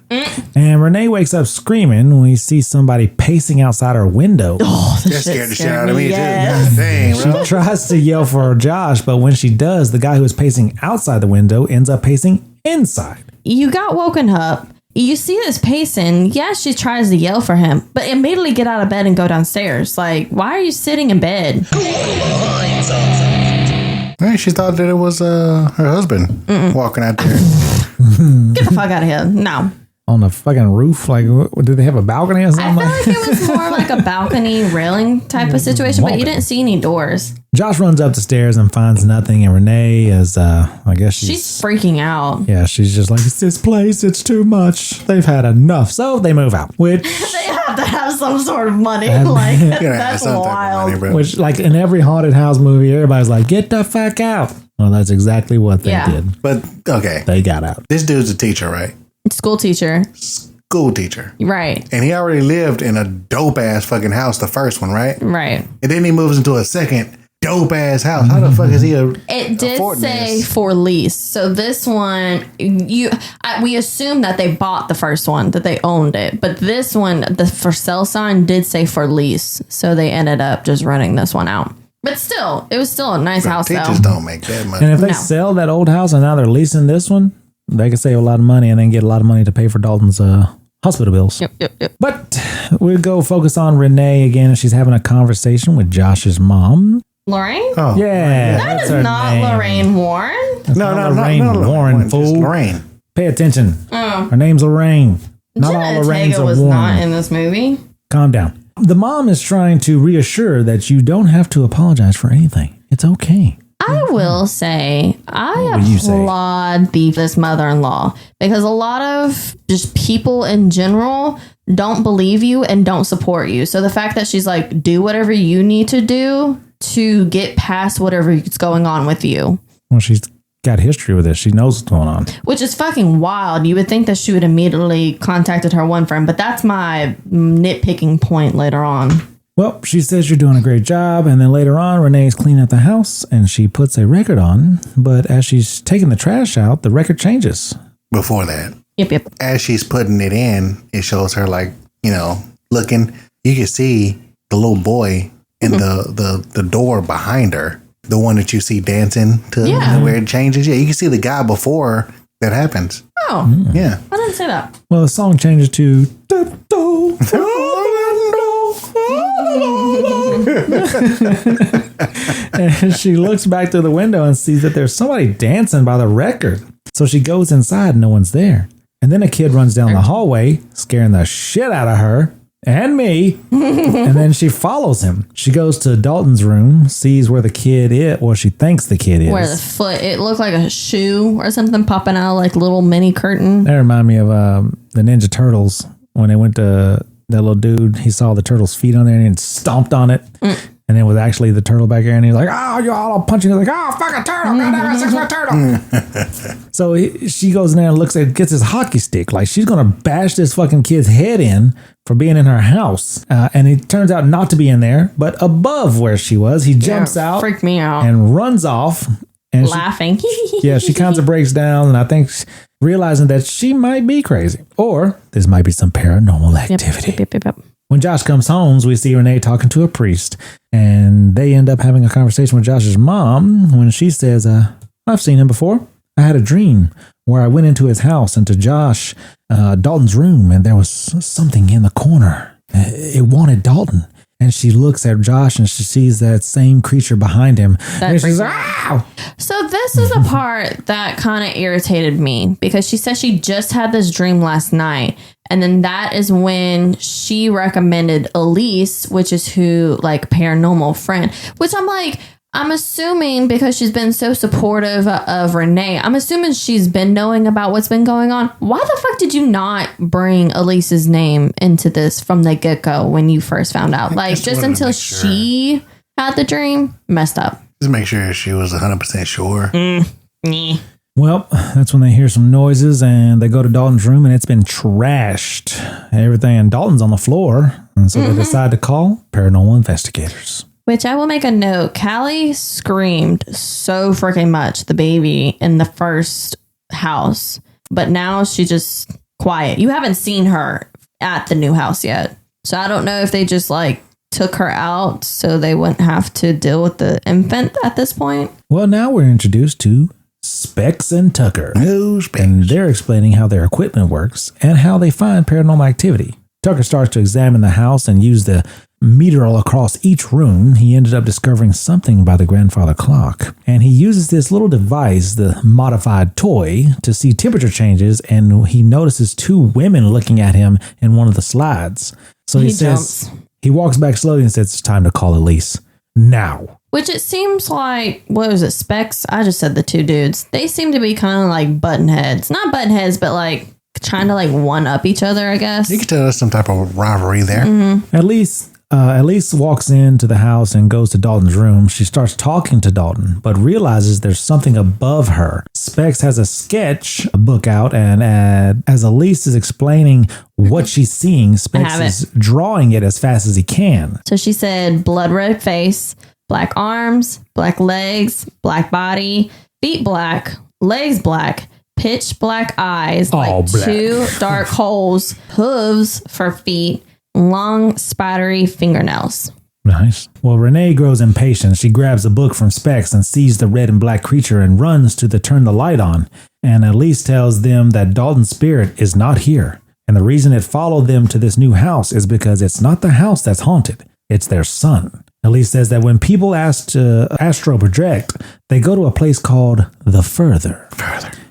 S2: And Renee wakes up screaming when we see somebody pacing outside her window.
S3: Oh,
S1: That scared the shit out of me,
S3: yes.
S1: too. Dang,
S2: She
S1: bro.
S2: tries to yell for Josh, but when she does, the guy who is pacing outside the window ends up pacing inside.
S3: You got woken up. You see this pacing. Yeah, she tries to yell for him, but immediately get out of bed and go downstairs. Like, why are you sitting in bed?
S1: Hey, she thought that it was her husband walking out there.
S3: Get the fuck out of here. No.
S2: On the fucking roof? Like, did they have a balcony or
S3: I
S2: something?
S3: feel like it was more like a balcony railing type of situation, but you didn't see any doors.
S2: Josh runs up the stairs and finds nothing, and Renee is, I guess
S3: She's freaking out.
S2: yeah, she's just like, it's this place, it's too much. They've had enough. So they move out, which,
S3: They have to have some sort of money. Like,
S1: You gotta have
S3: that's
S1: some type of
S3: wild.
S1: money, bro.
S2: which, like in every haunted house movie, everybody's like, get the fuck out. Well, that's exactly what they
S3: Yeah.
S2: did.
S1: But, okay.
S2: They got out.
S1: This dude's a teacher, right?
S3: School teacher.
S1: School teacher.
S3: Right.
S1: And he already lived in a dope-ass fucking house, the first one, right?
S3: Right.
S1: And then he moves into a second dope-ass house. How the fuck is he
S3: It did
S1: affording
S3: say
S1: this?
S3: for lease. So this one, we assume that they bought the first one, that they owned it. But this one, the for sale sign did say for lease. So they ended up just renting this one out. But still, it was still a nice house though.
S1: Teachers don't make that money.
S2: And if they
S3: No.
S2: sell that old house and now they're leasing this one, they can save a lot of money and then get a lot of money to pay for Dalton's hospital bills.
S3: Yep.
S2: But we'll go focus on Renee again. She's having a conversation with Josh's mom.
S3: Lorraine?
S1: Oh,
S2: Yeah.
S3: That
S2: that's
S3: is
S2: her
S3: not
S2: name.
S3: Lorraine Warren.
S2: That's not Lorraine Warren,
S1: Just
S2: fool.
S1: Lorraine.
S2: Pay attention.
S3: Oh.
S2: Her name's Lorraine. Not all
S3: Jenna
S2: Lorraines
S3: Ortega
S2: are
S3: was
S2: Warren.
S3: not in this movie.
S2: Calm down. The mom is trying to reassure that you don't have to apologize for anything. It's okay.
S3: I will say, I
S2: would you say?
S3: applaud this mother-in-law because a lot of just people in general don't believe you and don't support you. So the fact that she's like, do whatever you need to do to get past whatever is going on with you,
S2: Well, she's got history with this. She knows what's going on.
S3: which is fucking wild. You would think that she would immediately contacted her one friend, but that's my nitpicking point later on.
S2: Well, she says you're doing a great job. And then later on, Renee's cleaning up the house and she puts a record on. But as she's taking the trash out, the record changes.
S1: Before that,
S3: Yep.
S1: as she's putting it in, it shows her like, looking. You can see the little boy in the door behind her. The one that you see dancing to where it changes. Yeah, you can see the guy before that happens.
S3: Oh,
S1: Yeah.
S3: I didn't say that.
S2: Well, the song changes to... And she looks back through the window and sees that there's somebody dancing by the record. So she goes inside and no one's there. And then a kid runs down the hallway, scaring the shit out of her and me. And then she follows him. She goes to Dalton's room, sees where the kid is, or she thinks the kid is.
S3: Where the foot, it looked like a shoe or something popping out, like little mini curtain.
S2: That reminded me of the Ninja Turtles when they went to that little dude. He saw the turtle's feet on there and he stomped on it. And it was actually the turtle back there. And he was like, oh, you're all punching. He's like, oh, fuck a turtle. Goddamn, 6-foot turtle. So she goes in there and looks at, gets his hockey stick. Like she's going to bash this fucking kid's head in for being in her house. And it turns out not to be in there, but above where she was. He jumps out.
S3: Freaked me out.
S2: And runs off. And
S3: Laughing.
S2: she kind of breaks down, and I think realizing that she might be crazy, or this might be some paranormal activity.
S3: Yep.
S2: When Josh comes home, we see Renee talking to a priest, and they end up having a conversation with Josh's mom when she says, I've seen him before. I had a dream where I went into his house, into Josh, Dalton's room, and there was something in the corner. It wanted Dalton. and she looks at Josh and she sees that same creature behind him. And she's like, "Ow!"
S3: So this is the part that kind of irritated me because she said she just had this dream last night. And then that is when she recommended Elise, which is who, like, paranormal friend, which I'm like, I'm assuming because she's been so supportive of Renee, I'm assuming she's been knowing about what's been going on. Why the fuck did you not bring Elise's name into this from the get-go when you first found out? Like, just until she had the dream? Messed up.
S1: Just make sure she was 100% sure.
S2: Well, that's when they hear some noises and they go to Dalton's room and it's been trashed. Everything in Dalton's on the floor. And so they decide to call paranormal investigators.
S3: Which I will make a note. Callie screamed so freaking much, the baby, in the first house. But now she's just quiet. You haven't seen her at the new house yet. So I don't know if they just like took her out so they wouldn't have to deal with the infant at this point.
S2: Well, now we're introduced to Specs and Tucker. And they're explaining how their equipment works and how they find paranormal activity. Tucker starts to examine the house and use the meter all across each room. He ended up discovering something by the grandfather clock. And he uses this little device, the modified toy, to see temperature changes. And he notices two women looking at him in one of the slides. So he says, he walks back slowly and says, it's time to call Elise. Now.
S3: Which it seems like, what was it, Specs? I just said the two dudes. They seem to be kind of like button heads. Not button heads, but like trying to like one up each other, I guess.
S1: You can tell there's some type of rivalry there.
S3: Mm-hmm.
S2: Elise walks into the house and goes to Dalton's room. She starts talking to Dalton, but realizes there's something above her. Specs has a sketch book out, and as Elise is explaining what she's seeing, Specs is drawing it as fast as he can.
S3: So she said, blood red face, black arms, black legs, black body, feet black, legs black, pitch black eyes,
S2: all
S3: like
S2: black.
S3: 2 dark holes, hooves for feet, long spattery fingernails.
S2: Nice. Well, Renee grows impatient. She grabs a book from Specs and sees the red and black creature and runs to turn the light on. And Elise tells them that Dalton's spirit is not here. And the reason it followed them to this new house is because it's not the house that's haunted. It's their son. Elise says that when people ask to astral project, they go to a place called the Further.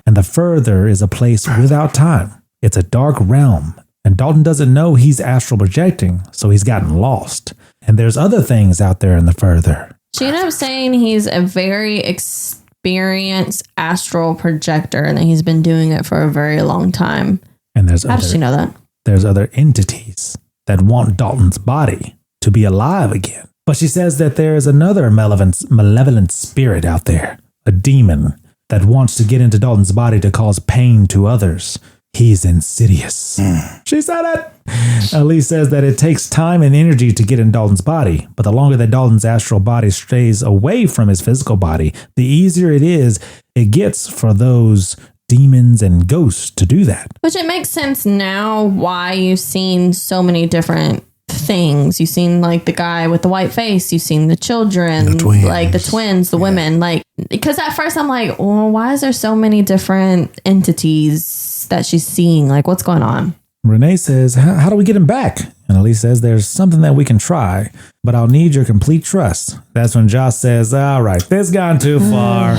S2: And the Further is a place without time. It's a dark realm. And Dalton doesn't know he's astral projecting, so he's gotten lost. And there's other things out there in the Further.
S3: She ended up saying he's a very experienced astral projector and that he's been doing it for a very long time.
S2: And
S3: how does she know that?
S2: There's other entities that want Dalton's body to be alive again. But she says that there is another malevolent spirit out there, a demon that wants to get into Dalton's body to cause pain to others. He's insidious. She said it. Elise says that it takes time and energy to get in Dalton's body, but the longer that Dalton's astral body stays away from his physical body, the easier it gets for those demons and ghosts to do that.
S3: Which it makes sense now why you've seen so many different things. You've seen like the guy with the white face, you've seen the children, like the twins, the women, like, because at first I'm like, well, why is there so many different entities that she's seeing? Like, what's going on?
S2: Renee says, how do we get him back? And Elise says, there's something that we can try, but I'll need your complete trust. That's when Josh says, all right, this gone too far.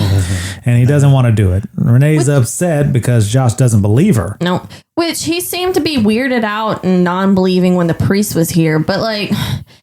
S2: And he doesn't want to do it. Renee's upset because Josh doesn't believe her.
S3: No, which he seemed to be weirded out and non-believing when the priest was here, but like,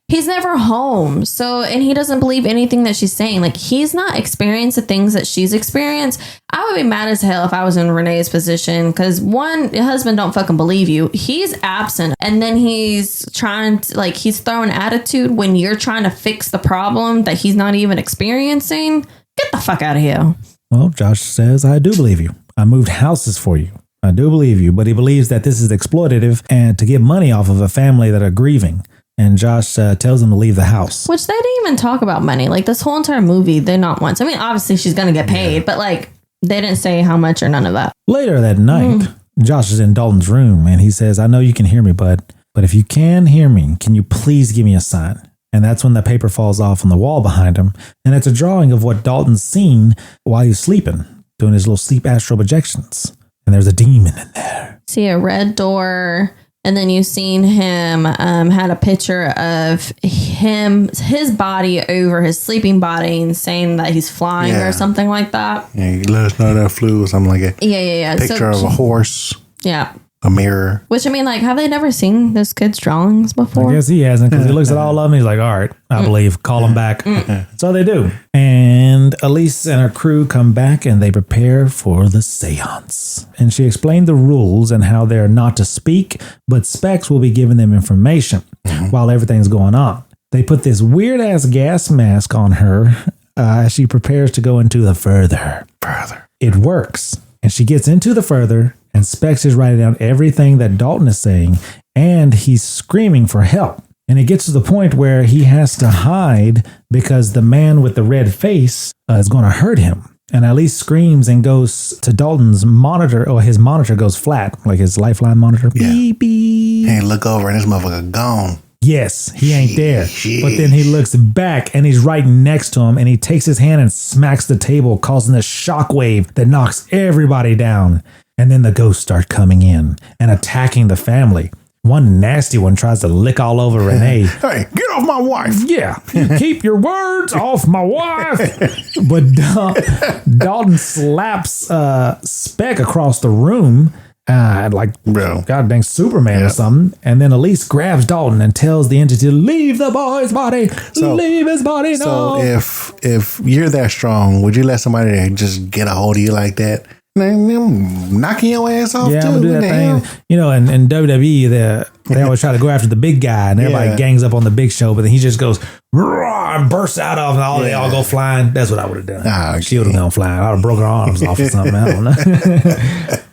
S3: he's never home. So, and he doesn't believe anything that she's saying. Like, he's not experienced the things that she's experienced. I would be mad as hell if I was in Renee's position, because one, your husband don't fucking believe you. He's absent. And then he's trying to, like, he's throwing attitude when you're trying to fix the problem that he's not even experiencing. Get the fuck out of here.
S2: Well, Josh says, I do believe you. I moved houses for you. I do believe you, but he believes that this is exploitative and to get money off of a family that are grieving. And Josh tells him to leave the house.
S3: Which they didn't even talk about money. Like, this whole entire movie, they're not once. I mean, obviously she's going to get paid, but like, they didn't say how much or none of that.
S2: Later that night, Josh is in Dalton's room and he says, I know you can hear me, bud, but if you can hear me, can you please give me a sign? And that's when the paper falls off on the wall behind him. And it's a drawing of what Dalton's seen while he's sleeping, doing his little sleep astral projections. And there's a demon in there.
S3: See a red door, And then you've seen him had a picture of his body over his sleeping body and saying that he's flying or something like that.
S1: Yeah, you let us know that flew or something like it.
S3: Yeah.
S1: Picture of a horse.
S3: Yeah.
S1: A mirror.
S3: Which, I mean, like, have they never seen this kid's drawings before?
S2: I guess he hasn't, because he looks at all of them. He's like, all right, I believe. Call him back. So they do. And Elise and her crew come back and they prepare for the seance. And she explained the rules and how they're not to speak, but Specs will be giving them information while everything's going on. They put this weird-ass gas mask on her as she prepares to go into the further. It works. And she gets into the further, and Specs is writing down everything that Dalton is saying, and he's screaming for help. And it gets to the point where he has to hide because the man with the red face is going to hurt him. And Elise screams and goes to Dalton's monitor, or his monitor goes flat, like his lifeline monitor.
S1: Yeah.
S2: Beep, beep.
S1: And look over, and this motherfucker gone.
S2: Yes, he ain't there. But then he looks back and he's right next to him, and he takes his hand and smacks the table, causing a shockwave that knocks everybody down. And then the ghosts start coming in and attacking the family. One nasty one tries to lick all over Renee.
S1: Hey, get off my wife.
S2: Yeah, you keep your words off my wife. But Dalton slaps Speck across the room. Like God dang Superman or something. And then Elise grabs Dalton and tells the entity to leave the boy's body. Leave his body now.
S1: So if you're that strong, would you let somebody just get a hold of you like that? Knocking your ass off too.
S2: I'm gonna do that thing. You know, in WWE, they always try to go after the big guy, and everybody gangs up on the Big Show, but then he just goes and bursts out of, and they all go flying. That's what I would have done. She would have gone flying. I'd have broken her arms off or something. I don't know.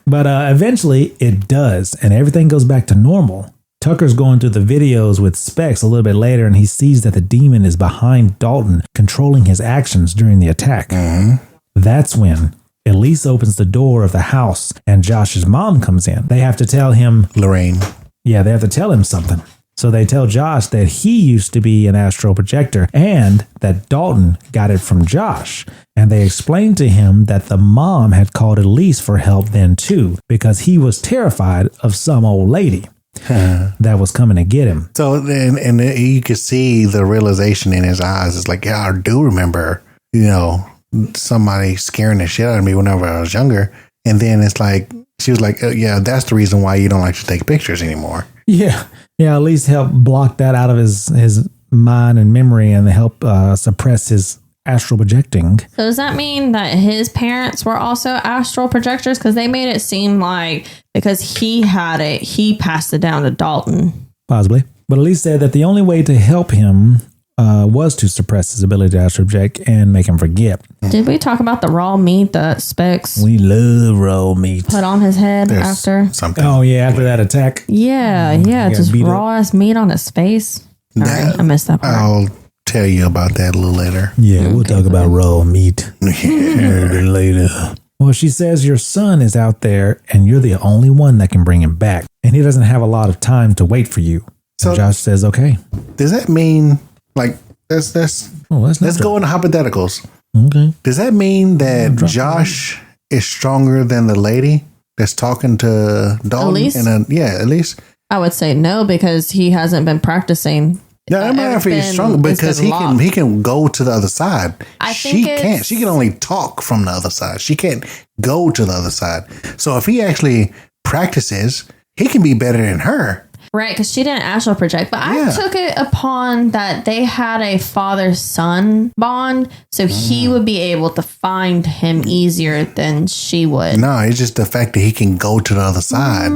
S2: But eventually, it does, and everything goes back to normal. Tucker's going through the videos with Specs a little bit later, and he sees that the demon is behind Dalton, controlling his actions during the attack. That's when Elise opens the door of the house and Josh's mom comes in. They have to tell him...
S1: Lorraine.
S2: Yeah, they have to tell him something. So they tell Josh that he used to be an astral projector and that Dalton got it from Josh. And they explain to him that the mom had called Elise for help then too, because he was terrified of some old lady that was coming to get him.
S1: So and you could see the realization in his eyes. It's like, yeah, I do remember, somebody scaring the shit out of me whenever I was younger. And then it's like, she was like, yeah, that's the reason why you don't like to take pictures anymore.
S2: Yeah, at least help block that out of his mind and memory and help suppress his astral projecting.
S3: So does that mean that his parents were also astral projectors? Because they made it seem like because he had it, he passed it down to Dalton.
S2: Possibly. But Elise said that the only way to help him was to suppress his ability to astral project and make him forget.
S3: Did we talk about the raw meat that Specs
S2: We love raw meat.
S3: put on his head after?
S1: Something.
S2: Oh, yeah, after that attack.
S3: Yeah, just raw ass meat on his face. Sorry, I missed that part.
S1: I'll tell you about that a little later.
S2: Yeah, we'll talk about raw meat a little bit later. Well, she says your son is out there and you're the only one that can bring him back. And he doesn't have a lot of time to wait for you. So and Josh says, okay.
S1: Does that mean, like, let's go into hypotheticals.
S2: Okay.
S1: Does that mean that Josh is stronger than the lady that's talking to Dalton?
S3: Elise?
S1: Elise.
S3: I would say no, because he hasn't been practicing.
S1: Yeah, I don't matter if he's stronger because he can go to the other side. She can't. She can only talk from the other side. She can't go to the other side. So if he actually practices, he can be better than her.
S3: Right, because she didn't astral project. But I took it upon that they had a father-son bond, so he would be able to find him easier than she would.
S1: No, it's just the fact that he can go to the other side.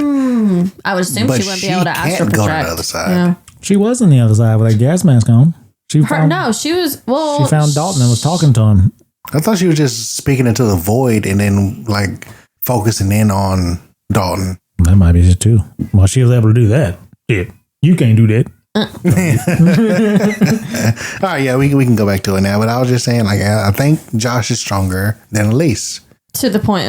S3: I would assume she wouldn't be able to astral project.
S1: Go to the other side.
S3: Yeah.
S2: She was on the other side with a gas mask on. She found Dalton and was talking to him.
S1: I thought she was just speaking into the void and then like focusing in on Dalton.
S2: That might be it too. Well, she was able to do that. Yeah, you can't do that.
S1: All right, yeah, we can go back to it now. But I was just saying, like, I think Josh is stronger than Elise.
S3: To the point,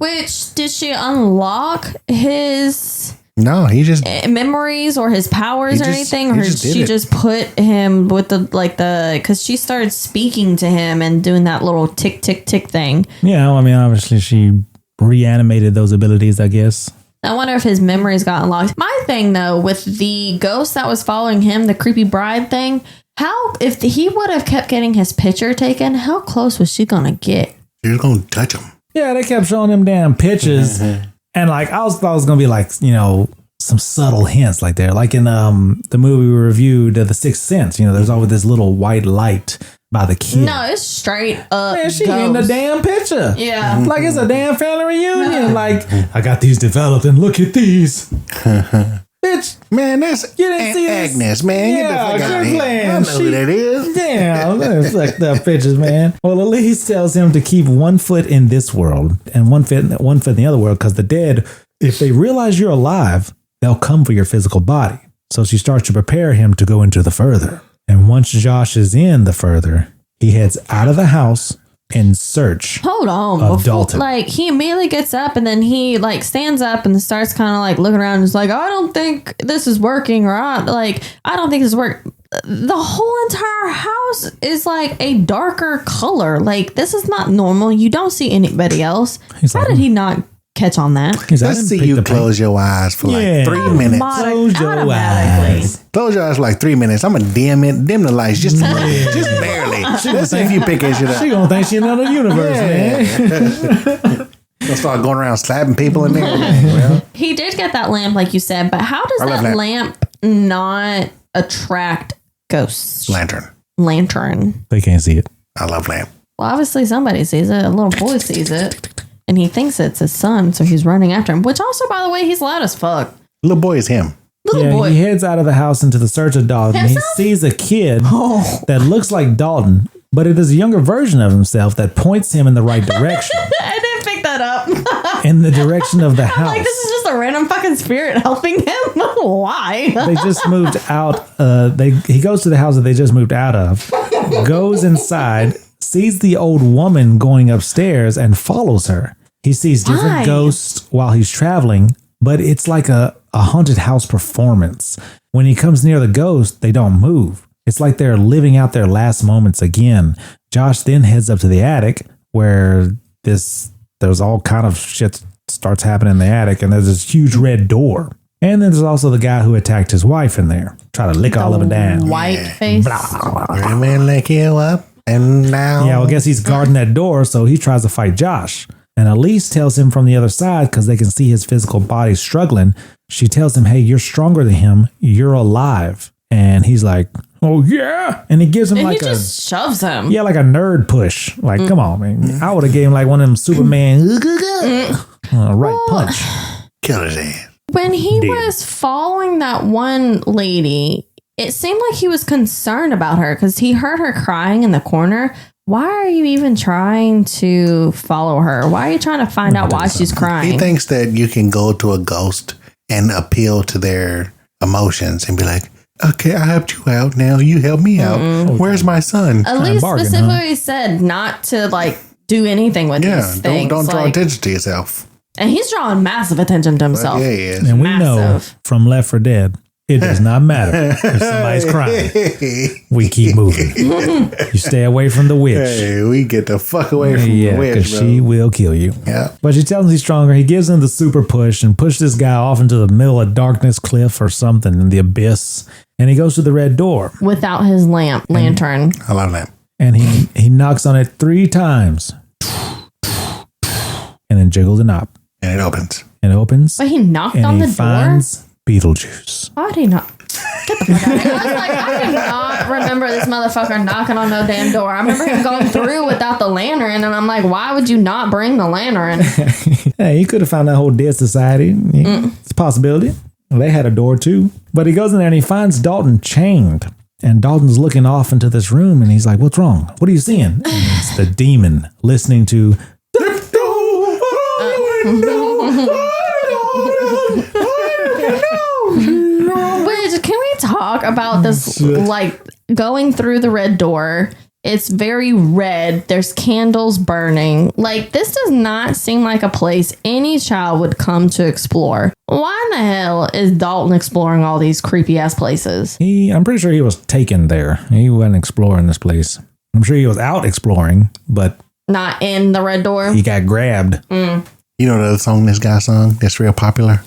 S3: which did she unlock his?
S1: No, he just
S3: memories or his powers or anything, or did she just put him with because she started speaking to him and doing that little tick tick tick thing.
S2: Yeah, I mean, obviously she reanimated those abilities, I guess.
S3: I wonder if his memories got unlocked. My thing though, with the ghost that was following him, the creepy bride thing, how, if he would have kept getting his picture taken, how close was she gonna get?
S1: She was gonna touch him.
S2: Yeah, they kept showing them damn pictures. And like, I thought it was gonna be like, you know, some subtle hints like there. Like in the movie we reviewed, The Sixth Sense, you know, there's always this little white light by the kid.
S3: No, it's straight up.
S2: Man, she in the damn picture.
S3: Yeah.
S2: Like it's a damn family reunion. Like, I got these developed and look at these. Bitch,
S1: Man, that's
S2: you didn't see this?
S1: Agnes, man.
S2: Yeah,
S1: Get the fuck out of here.
S2: playing.
S1: I know who that is.
S2: Damn, that's fucked up pictures, man. Well, Elise tells him to keep 1 foot in this world and 1 foot in the other world, because the dead, if they realize you're alive, they'll come for your physical body. So she starts to prepare him to go into the further. And once Josh is in the further, he heads out of the house in search
S3: Hold on.
S2: of Dalton.
S3: Like, he immediately gets up and then he like stands up and starts kind of like looking around and is like, I don't think this is working, or I don't think this is working. The whole entire house is like a darker color. Like, this is not normal. You don't see anybody else. How did he not catch on that?
S1: Let's see you close your eyes for like 3 minutes.
S2: Close your eyes.
S1: Close your eyes for like 3 minutes. I'm gonna dim the lights just a little bit, just barely. Let's see if you pick that shit up.
S2: She gonna think she's in another universe, man.
S1: They'll start going around slapping people in there. Well,
S3: He did get that lamp, like you said, but how does that lamp not attract ghosts? Lantern.
S2: They can't see it.
S1: I love lamp.
S3: Well, obviously somebody sees it. A little boy sees it. And he thinks it's his son, so he's running after him. Which also, by the way, he's loud as fuck.
S1: Little boy is him.
S3: Little boy.
S2: He heads out of the house into the search of Dalton. And he sees a kid that looks like Dalton, but it is a younger version of himself that points him in the right direction.
S3: I didn't pick that up.
S2: In the direction of the house.
S3: Like, this is just a random fucking spirit helping him. Why?
S2: They just moved out. He goes to the house that they just moved out of, goes inside, sees the old woman going upstairs, and follows her. He sees different ghosts while he's traveling, but it's like a haunted house performance. When he comes near the ghost, they don't move. It's like they're living out their last moments again. Josh then heads up to the attic where there's all kind of shit starts happening in the attic, and there's this huge red door. And then there's also the guy who attacked his wife in there, try to lick all of it down.
S3: White face.
S1: Let me lick you up and now.
S2: Yeah, well, I guess he's guarding that door, so he tries to fight Josh. And Elise tells him from the other side, because they can see his physical body struggling. She tells him, hey, you're stronger than him. You're alive. And he's like, oh, yeah. And he gives him
S3: And
S2: like
S3: he just shoves him.
S2: Yeah, like a nerd push. Like, come on, man. I would have gave him like one of them Superman right punch.
S1: Kill his ass.
S3: When he was following that one lady, it seemed like he was concerned about her because he heard her crying in the corner. Why are you even trying to follow her? Why are you trying to find out why she's crying?
S1: He thinks that you can go to a ghost and appeal to their emotions and be like, okay, I helped you out. Now you help me out. Where's my son?
S3: Elise specifically said not to like do anything with these things.
S1: Don't draw attention to yourself.
S3: And he's drawing massive attention to himself.
S1: Yeah, he is.
S2: And we know from Left 4 Dead, it does not matter if somebody's crying. We keep moving. You stay away from the witch.
S1: Hey, we get the fuck away from the witch,
S2: because she will kill you.
S1: Yeah.
S2: But she tells him he's stronger. He gives him the super push and pushes this guy off into the middle of darkness cliff or something in the abyss. And he goes to the red door.
S3: Without his lantern.
S1: I love that.
S2: And he knocks on it 3 times. And then jiggles the knob.
S1: And it opens.
S2: And it opens.
S3: But he knocked on the door?
S2: Finds Beetlejuice.
S3: Why did he not? Get the fuck out of here. I was like, I do not remember this motherfucker knocking on no damn door. I remember him going through without the lantern, and I'm like, why would you not bring the lantern?
S2: Hey, he could have found that whole dead society. It's a possibility. They had a door too. But he goes in there and he finds Dalton chained. And Dalton's looking off into this room and he's like, what's wrong? What are you seeing? And it's the demon listening to
S3: Which, can we talk about this, like, going through the red door? It's very red. There's candles burning. Like, this does not seem like a place any child would come to explore. Why in the hell is Dalton exploring all these creepy ass places?
S2: I'm pretty sure he was taken there. He wasn't exploring this place. I'm sure he was out exploring, but
S3: not in the red door.
S2: He got grabbed.
S1: You know the other song this guy sung that's real popular?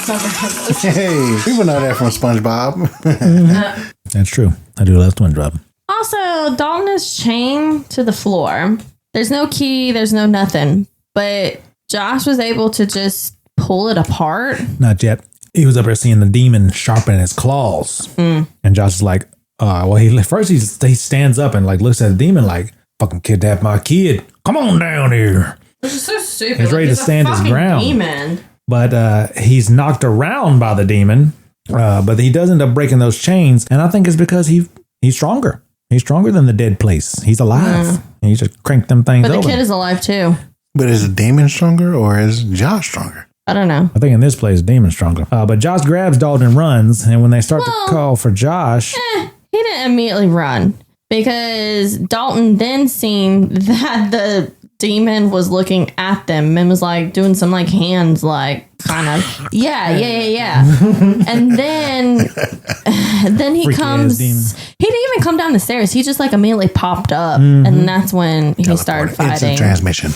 S1: Hey, people know that from SpongeBob.
S2: That's true. I do love SpongeBob.
S3: Also, Dalton is chained to the floor. There's no key. There's no nothing. But Josh was able to just pull it apart.
S2: Not yet. He was up there seeing the demon sharpen his claws. And Josh is like, first he stands up and like looks at the demon like, fucking kidnap my kid. Come on down here.
S3: Which is so stupid.
S2: He's ready to stand his ground.
S3: Demon.
S2: But he's knocked around by the demon. But he does end up breaking those chains. And I think it's because he's stronger. He's stronger than the dead place. He's alive. And he just cranked them things
S3: But the
S2: open.
S3: kid is alive too.
S1: But is the demon stronger or is Josh stronger?
S3: I don't know.
S2: I think in this place, the demon's stronger. But Josh grabs Dalton and runs. And when they start to call for Josh...
S3: He didn't immediately run. Because Dalton then seen that the demon was looking at them and was like doing some like hands like kind of yeah. And then he
S2: Freaky
S3: comes. He didn't even come down the stairs. He just like immediately popped up, and that's when he started fighting.
S1: It's a transmission.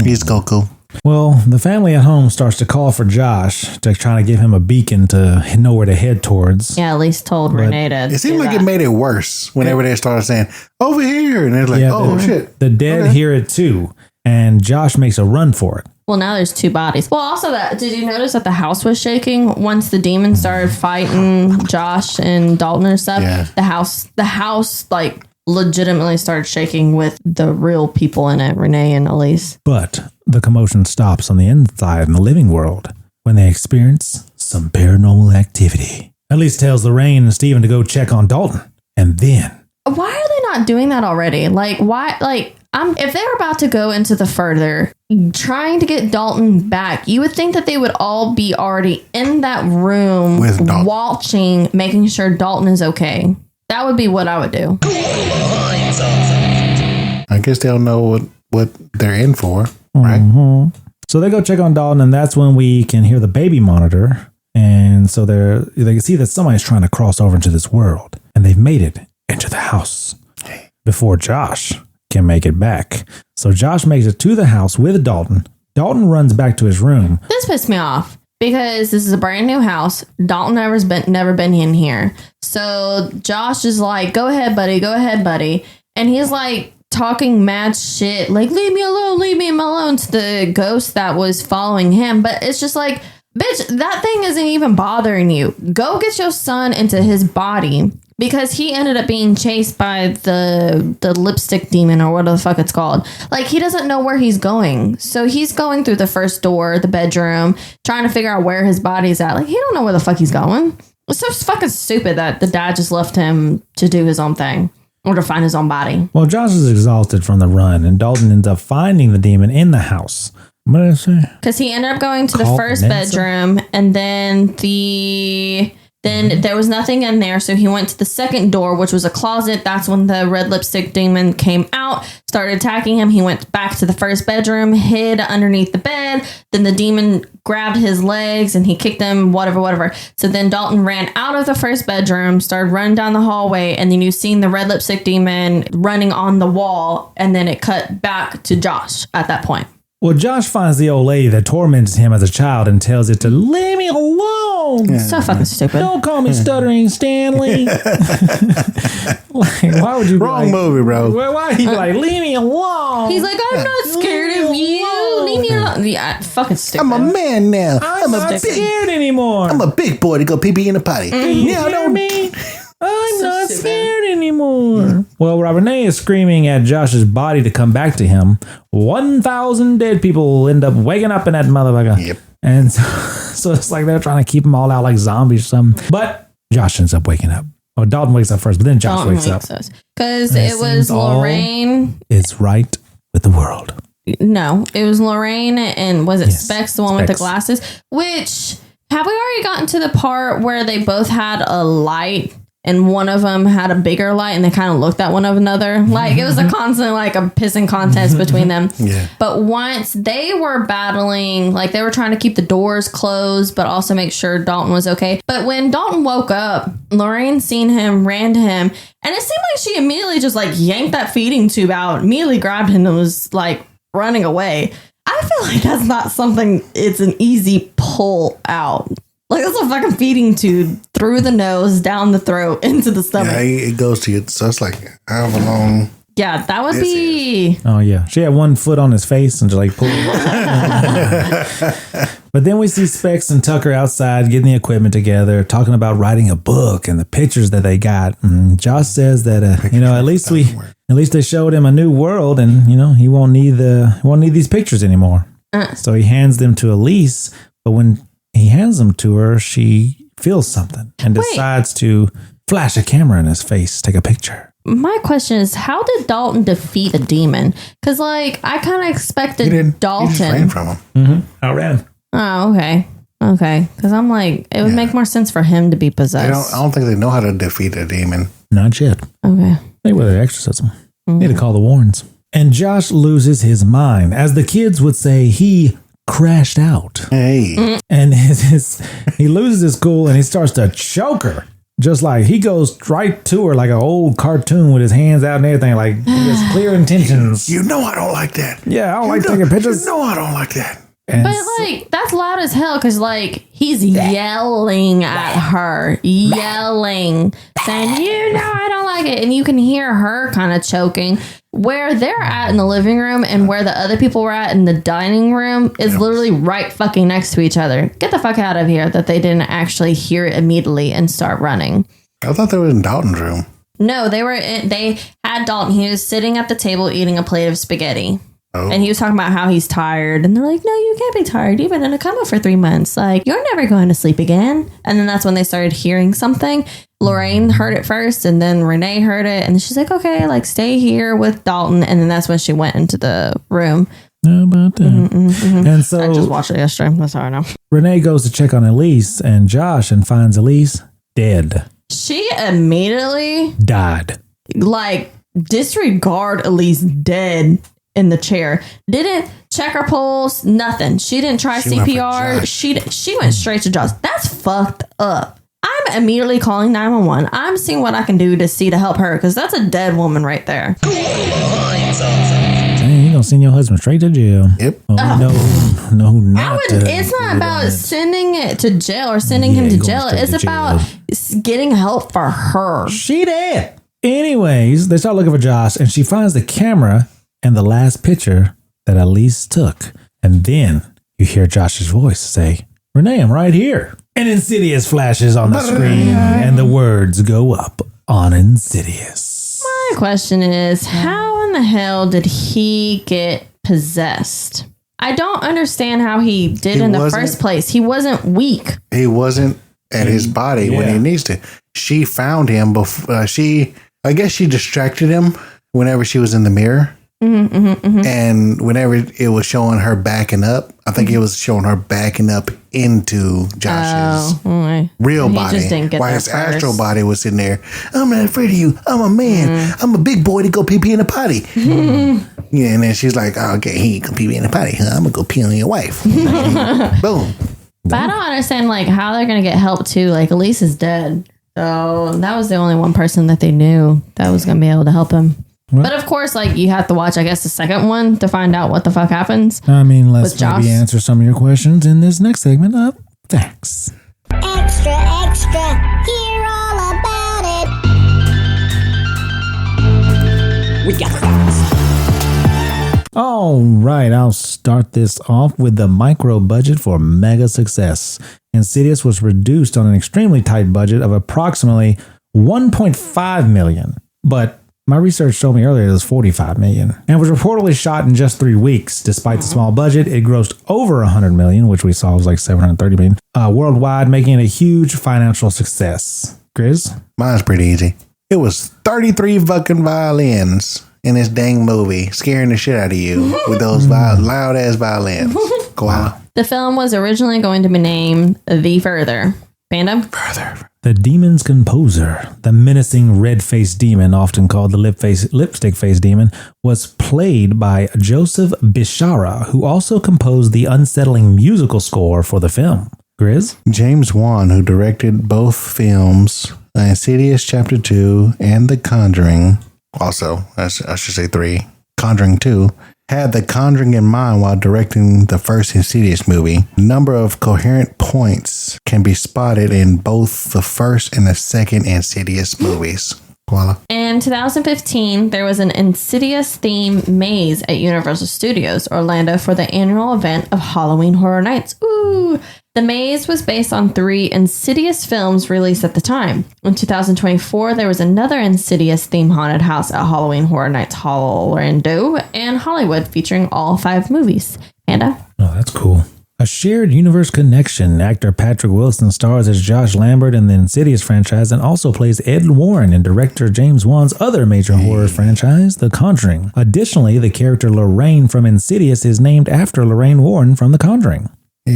S1: He's Goku.
S2: Well, the family at home starts to call for Josh to try to give him a beacon to know where to head towards.
S3: Yeah, at least told Renee to.
S1: It seemed like it made it worse whenever they started saying, over here. And it's like, shit.
S2: The dead hear it too. And Josh makes a run for it.
S3: Well, now there's two bodies. Well, also did you notice that the house was shaking once the demon started fighting Josh and Dalton and stuff?
S1: Yeah.
S3: The house like legitimately started shaking with the real people in it, Renee and Elise.
S2: But the commotion stops on the inside in the living world when they experience some paranormal activity. Elise tells Lorraine and Steven to go check on Dalton. And then...
S3: Why are they not doing that already? Like, why? Like, if they're about to go into the further, trying to get Dalton back, you would think that they would all be already in that room
S1: with Dalton,
S3: watching, making sure Dalton is okay. That would be what I would do.
S1: I guess they'll know what they're in for, right?
S2: So they go check on Dalton, and that's when we can hear the baby monitor. And so they can see that somebody's trying to cross over into this world, and they've made it into the house before Josh can make it back. So Josh makes it to the house with Dalton. Dalton runs back to his room.
S3: This pissed me off because this is a brand new house. Dalton never been in here. So Josh is like, go ahead, buddy. And he's like talking mad shit, like, leave me alone to the ghost that was following him. But it's just like, bitch, that thing isn't even bothering you. Go get your son into his body. Because he ended up being chased by the lipstick demon or whatever the fuck it's called. Like, he doesn't know where he's going. So he's going through the first door, the bedroom, trying to figure out where his body's at. Like, he don't know where the fuck he's going. It's so fucking stupid that the dad just left him to do his own thing or to find his own body.
S2: Well, Josh is exhausted from the run, and Dalton ends up finding the demon in the house. What did I say?
S3: Because he ended up going to the first bedroom, and then there was nothing in there, so he went to the second door, which was a closet. That's when the red lipstick demon came out, started attacking him. He went back to the first bedroom, hid underneath the bed. Then the demon grabbed his legs and he kicked him, whatever. So then Dalton ran out of the first bedroom, started running down the hallway, and then you seen the red lipstick demon running on the wall, and then it cut back to Josh at that point.
S2: Well, Josh finds the old lady that tormented him as a child and tells it to leave me alone.
S3: Yeah. So fucking stupid.
S2: Don't call me Stuttering Stanley. Like, why would you?
S1: Wrong movie, bro.
S2: Why he like, leave me alone?
S3: He's like, I'm not scared of you. Leave me alone. Yeah, fucking stupid.
S1: I'm a man now.
S2: I'm not scared anymore.
S1: I'm a big boy to go pee in the potty.
S2: Yeah, don't me. I'm not scared anymore. Well, Renee is screaming at Josh's body to come back to him. 1,000 dead people will end up waking up in that motherfucker.
S1: Yep.
S2: And so it's like they're trying to keep them all out like zombies or something. But Josh ends up waking up. Oh, Dalton wakes up first, but then Josh wakes up.
S3: Because it was Lorraine.
S2: It's right with the world.
S3: No, it was Lorraine and was it Specs, the one with the glasses? Which, have we already gotten to the part where they both had a light? And one of them had a bigger light and they kind of looked at one another. Like, it was a constant, like, a pissing contest between them.
S1: Yeah.
S3: But once they were battling, like, they were trying to keep the doors closed, but also make sure Dalton was okay. But when Dalton woke up, Lorraine seen him, ran to him. And it seemed like she immediately just, like, yanked that feeding tube out, immediately grabbed him and was, like, running away. I feel like that's not something, it's an easy pull out. Like, that's a fucking feeding tube through the nose, down the throat, into the stomach.
S1: Yeah, it goes to you. So it's like however long.
S3: Yeah, that would be.
S2: Oh, yeah. She had one foot on his face and just like pulled it. But then we see Specs and Tucker outside getting the equipment together, talking about writing a book and the pictures that they got. And Josh says that, at least they showed him a new world and, he won't need these pictures anymore. So he hands them to Elise. But when he hands them to her, she feels something and decides to flash a camera in his face, take a picture.
S3: My question is, how did Dalton defeat a demon? Because, like, I kind of expected Dalton.
S1: He just ran from him.
S2: Mm-hmm. Outran.
S3: Oh, okay. Okay. Because I'm like, it would make more sense for him to be possessed.
S1: I don't think they know how to defeat a demon.
S2: Not yet.
S3: Okay.
S2: Maybe with their exorcism. Need to call the Warrens. And Josh loses his mind. As the kids would say, he crashed out.
S1: Hey.
S2: And he loses his cool and he starts to choke her. Just like he goes right to her like an old cartoon with his hands out and everything, like he has clear intentions.
S1: You know I don't like that.
S2: Yeah, I don't like taking pictures.
S1: You know I don't like that.
S2: And
S3: but like, that's loud as hell because like he's yelling at her, saying, I don't like it. And you can hear her kind of choking. Where they're at in the living room and where the other people were at in the dining room is literally right fucking next to each other. Get the fuck out of here that they didn't actually hear it immediately and start running.
S1: I thought they were in Dalton's room.
S3: No, they had Dalton. He was sitting at the table eating a plate of spaghetti. Oh. And he was talking about how he's tired. And they're like, no, you can't be tired. You've been in a coma for 3 months. Like, you're never going to sleep again. And then that's when they started hearing something. Lorraine heard it first, and then Renee heard it. And she's like, okay, like, stay here with Dalton. And then that's when she went into the room.
S2: How about that? And so
S3: I just watched it yesterday. That's how I know.
S2: Renee goes to check on Elise and Josh and finds Elise dead.
S3: She immediately
S2: died.
S3: Like, disregard Elise dead in the chair. Didn't check her pulse, nothing. She didn't try CPR. She went straight to Josh. That's fucked up. I'm immediately calling 911. I'm seeing what I can do to help her because that's a dead woman right there.
S2: Dang, you gonna send your husband straight to jail?
S1: Yep.
S2: Oh, no, not.
S3: It's not about sending it to jail or sending him to jail. It's about getting help for her.
S2: She dead. Anyways, they start looking for Josh, and she finds the camera and the last picture that Elise took. And then you hear Josh's voice say, Renee, I'm right here. And Insidious flashes on the screen and the words go up on Insidious.
S3: My question is, how in the hell did he get possessed? I don't understand how he did in the first place. He wasn't weak.
S1: He wasn't at his body when he needs to. She found him before I guess she distracted him whenever she was in the mirror. And whenever it was showing her backing up, I think it was showing her backing up into Josh's real body. While his astral body was sitting there. I'm not afraid of you. I'm a man. I'm a big boy to go pee in the potty. Yeah, and then she's like, oh, okay, he ain't gonna pee in the potty. Huh? I'm gonna go pee on your wife. Boom.
S3: But I don't understand like how they're gonna get help too. Like Elise is dead. So that was the only one person that they knew that was gonna be able to help him. What? But of course, like you have to watch, I guess, the second one to find out what the fuck happens.
S2: I mean, let's maybe answer some of your questions in this next segment of Facts.
S9: Extra, extra, hear all about it.
S6: We got facts.
S2: All right, I'll start this off with the micro budget for mega success. Insidious was reduced on an extremely tight budget of approximately $1.5 million, but my research showed me earlier it was $45 million and was reportedly shot in just 3 weeks. Despite the small budget, it grossed over $100 million, which we saw was like $730 million worldwide, making it a huge financial success. Grizz?
S1: Mine's pretty easy. It was 33 fucking violins in this dang movie, scaring the shit out of you with those loud ass violins. Koala.
S3: The film was originally going to be named The Further. Panda?
S1: Further.
S2: The demon's composer, the menacing red-faced demon, often called the lipstick-faced demon, was played by Joseph Bishara, who also composed the unsettling musical score for the film. Grizz?
S1: James Wan, who directed both films, Insidious Chapter 2 and The Conjuring, also, I should say 3, Conjuring 2, had The Conjuring in mind while directing the first Insidious movie. A number of coherent points can be spotted in both the first and the second Insidious movies. Koala.
S3: In 2015, there was an Insidious theme maze at Universal Studios Orlando for the annual event of Halloween Horror Nights. Ooh! The maze was based on 3 Insidious films released at the time. In 2024, there was another Insidious theme haunted house at Halloween Horror Nights Orlando and Hollywood featuring all 5 movies. Panda?
S2: Oh, that's cool. A shared universe connection. Actor Patrick Wilson stars as Josh Lambert in the Insidious franchise and also plays Ed Warren in director James Wan's other major horror franchise, The Conjuring. Additionally, the character Lorraine from Insidious is named after Lorraine Warren from The Conjuring.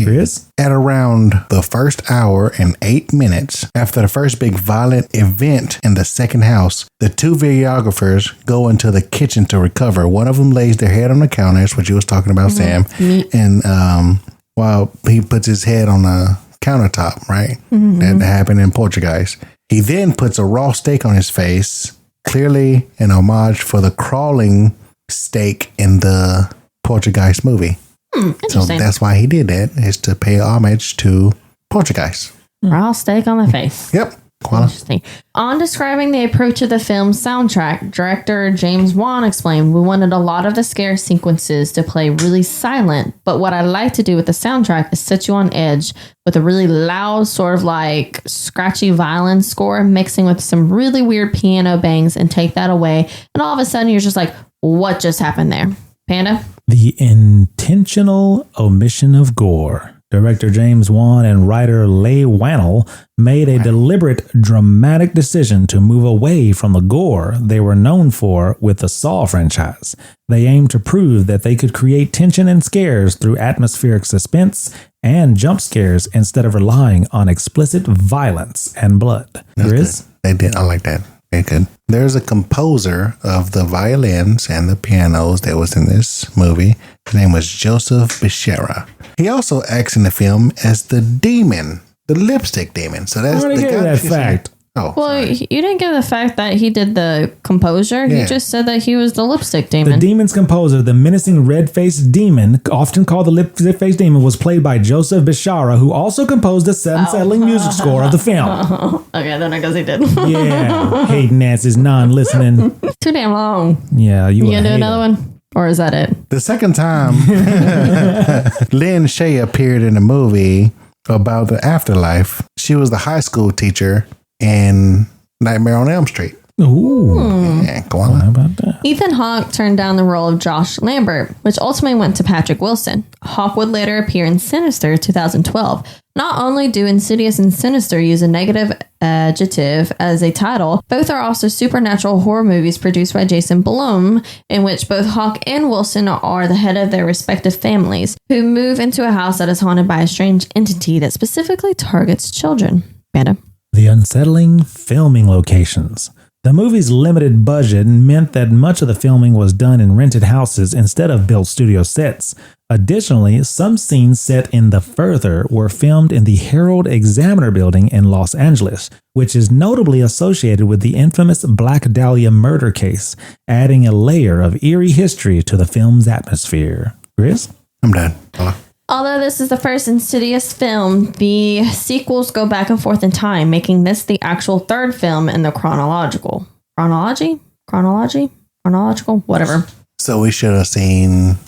S2: Chris?
S1: At around the first hour and 8 minutes after the first big violent event in the second house, the 2 videographers go into the kitchen to recover. One of them lays their head on the counter, that's what you was talking about, Sam. And while he puts his head on the countertop, right? That happened in Portuguese. He then puts a raw steak on his face, clearly an homage for the crawling steak in the Portuguese movie. So that's why he did that, is to pay homage to Portuguese.
S3: Raw steak on the face.
S1: Yep. Koala.
S3: Interesting. On describing the approach of the film's soundtrack, director James Wan explained, "We wanted a lot of the scare sequences to play really silent, but what I like to do with the soundtrack is set you on edge with a really loud, sort of like scratchy violin score, mixing with some really weird piano bangs and take that away. And all of a sudden you're just like, what just happened there?" Panda?
S2: The intentional omission of gore. Director James Wan and writer Leigh Whannell made a deliberate, dramatic decision to move away from the gore they were known for with the Saw franchise. They aimed to prove that they could create tension and scares through atmospheric suspense and jump scares instead of relying on explicit violence and blood. Chris?
S1: They did. I like that. Very good. There's a composer of the violins and the pianos that was in this movie. His name was Joseph Bichera. He also acts in the film as the demon, the lipstick demon. So that's
S2: the guy. That fact.
S1: Oh,
S3: well,
S1: sorry.
S3: you didn't give the fact that he did the composer.
S1: Yeah.
S3: You just said that he was the lipstick demon.
S2: The demon's composer, the menacing red-faced demon, often called the lip-faced demon, was played by Joseph Bichara, who also composed the unsettling music score of the film.
S3: Okay, then I guess he did.
S2: Yeah, hating Nancy's non-listening.
S3: Too damn long.
S2: Yeah, you
S3: gonna do another one? Or is that it?
S1: The second time Lynn Shay appeared in a movie about the afterlife, she was the high school teacher in Nightmare on Elm Street.
S2: Ooh.
S1: Yeah, go on.
S2: How about that?
S3: Ethan Hawke turned down the role of Josh Lambert, which ultimately went to Patrick Wilson. Hawke would later appear in Sinister 2012. Not only do Insidious and Sinister use a negative adjective as a title, both are also supernatural horror movies produced by Jason Blum, in which both Hawke and Wilson are the head of their respective families, who move into a house that is haunted by a strange entity that specifically targets children. Panda.
S2: The unsettling filming locations. The movie's limited budget meant that much of the filming was done in rented houses instead of built studio sets. Additionally, some scenes set in The Further were filmed in the Herald Examiner building in Los Angeles, which is notably associated with the infamous Black Dahlia murder case, adding a layer of eerie history to the film's atmosphere. Chris?
S1: I'm done. Hello.
S3: Although this is the first Insidious film, the sequels go back and forth in time, making this the actual third film in the chronological. Chronological? Whatever.
S1: So we should have seen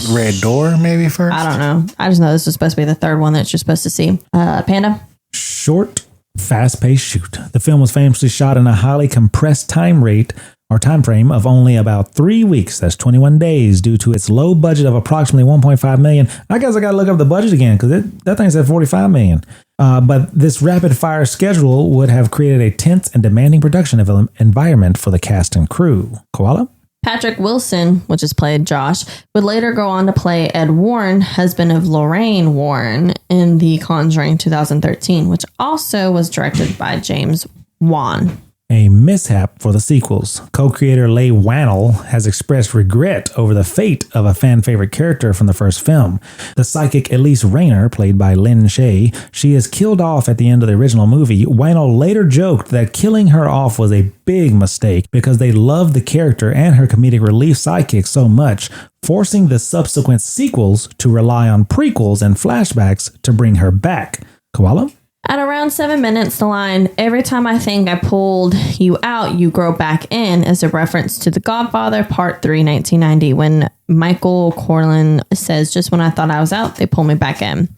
S1: Red Door maybe first?
S3: I don't know. I just know this was supposed to be the third one that you're supposed to see. Panda?
S2: Short, fast-paced shoot. The film was famously shot in a highly compressed time frame of only about 3 weeks. That's 21 days due to its low budget of approximately $1.5 million. I guess I got to look up the budget again because that thing said $45 million. But this rapid-fire schedule would have created a tense and demanding production environment for the cast and crew. Koala?
S3: Patrick Wilson, which is played Josh, would later go on to play Ed Warren, husband of Lorraine Warren, in The Conjuring 2013, which also was directed by James Wan.
S2: a mishap for the sequels. Co-creator Leigh Whannell has expressed regret over the fate of a fan-favorite character from the first film. The psychic Elise Rayner, played by Lynn Shay, she is killed off at the end of the original movie. Whannell later joked that killing her off was a big mistake because they loved the character and her comedic relief sidekick so much, forcing the subsequent sequels to rely on prequels and flashbacks to bring her back. Koala?
S3: At around 7 minutes, the line, "Every time I think I pulled you out, you grow back in," is a reference to The Godfather Part 3, 1990, when Michael Corleone says, "Just when I thought I was out, they pull me back in."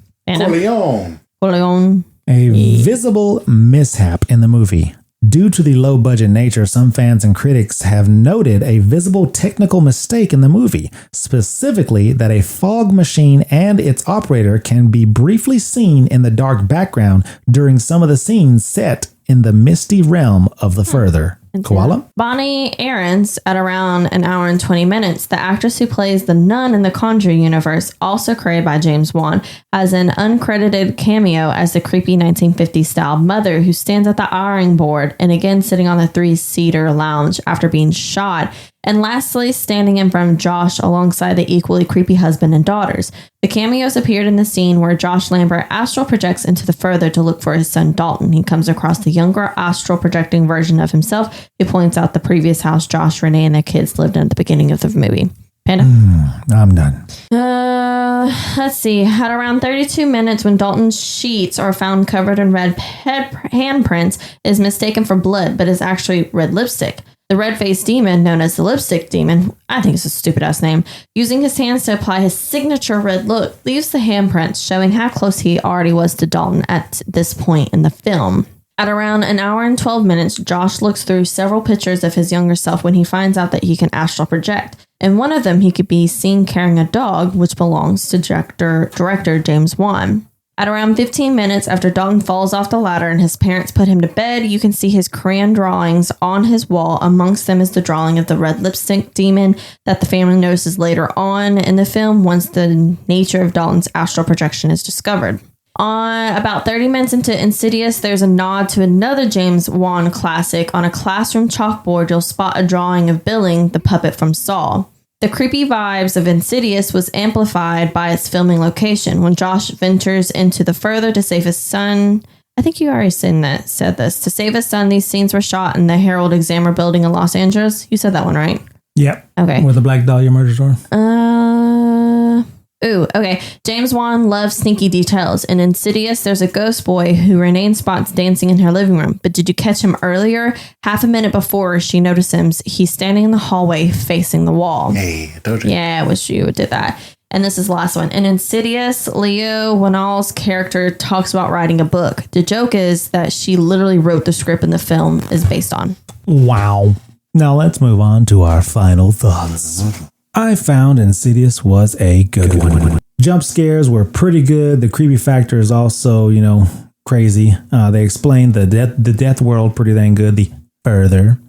S3: Corleone.
S2: A visible mishap in the movie. Due to the low-budget nature, some fans and critics have noted a visible technical mistake in the movie, specifically that a fog machine and its operator can be briefly seen in the dark background during some of the scenes set in the misty realm of the further. Koala?
S3: Bonnie Aarons, at around an hour and 20 minutes, the actress who plays the nun in the Conjuring universe, also created by James Wan, has an uncredited cameo as the creepy 1950s style mother who stands at the ironing board and again sitting on the 3-seater lounge after being shot. And lastly, standing in front of Josh alongside the equally creepy husband and daughters. The cameos appeared in the scene where Josh Lambert astral projects into the further to look for his son Dalton. He comes across the younger astral projecting version of himself who points out the previous house Josh, Renee, and their kids lived in at the beginning of the movie. Panda?
S2: I'm done.
S3: Let's see. At around 32 minutes, when Dalton's sheets are found covered in red handprints, is mistaken for blood, but is actually red lipstick. The red-faced demon, known as the Lipstick Demon, I think it's a stupid-ass name, using his hands to apply his signature red look, leaves the handprints, showing how close he already was to Dalton at this point in the film. At around an hour and 12 minutes, Josh looks through several pictures of his younger self when he finds out that he can astral project. In one of them, he could be seen carrying a dog, which belongs to director James Wan. At around 15 minutes after Dalton falls off the ladder and his parents put him to bed, you can see his crayon drawings on his wall. Amongst them is the drawing of the red lipstick demon that the family notices later on in the film once the nature of Dalton's astral projection is discovered. On about 30 minutes into Insidious, there's a nod to another James Wan classic. On a classroom chalkboard, you'll spot a drawing of Billing, the puppet from Saw. The creepy vibes of Insidious was amplified by its filming location. When Josh ventures into the further to save his son, I think you already said this. To save his son, these scenes were shot in the Herald Examiner building in Los Angeles. You said that one, right?
S2: Yep.
S3: Okay.
S2: Where the Black Dahlia murder store.
S3: Okay. James Wan loves sneaky details. In Insidious, there's a ghost boy who Renee spots dancing in her living room. But did you catch him earlier? Half a minute before she noticed him, he's standing in the hallway facing the wall.
S1: Hey, I told you.
S3: Yeah, I wish you did that. And this is the last one. In Insidious, Leo Whannell's character talks about writing a book. The joke is that she literally wrote the script in the film is based on.
S2: Wow. Now let's move on to our final thoughts. I found Insidious was a good one. Jump scares were pretty good. The creepy factor is also, crazy. They explained the death world pretty dang good. The further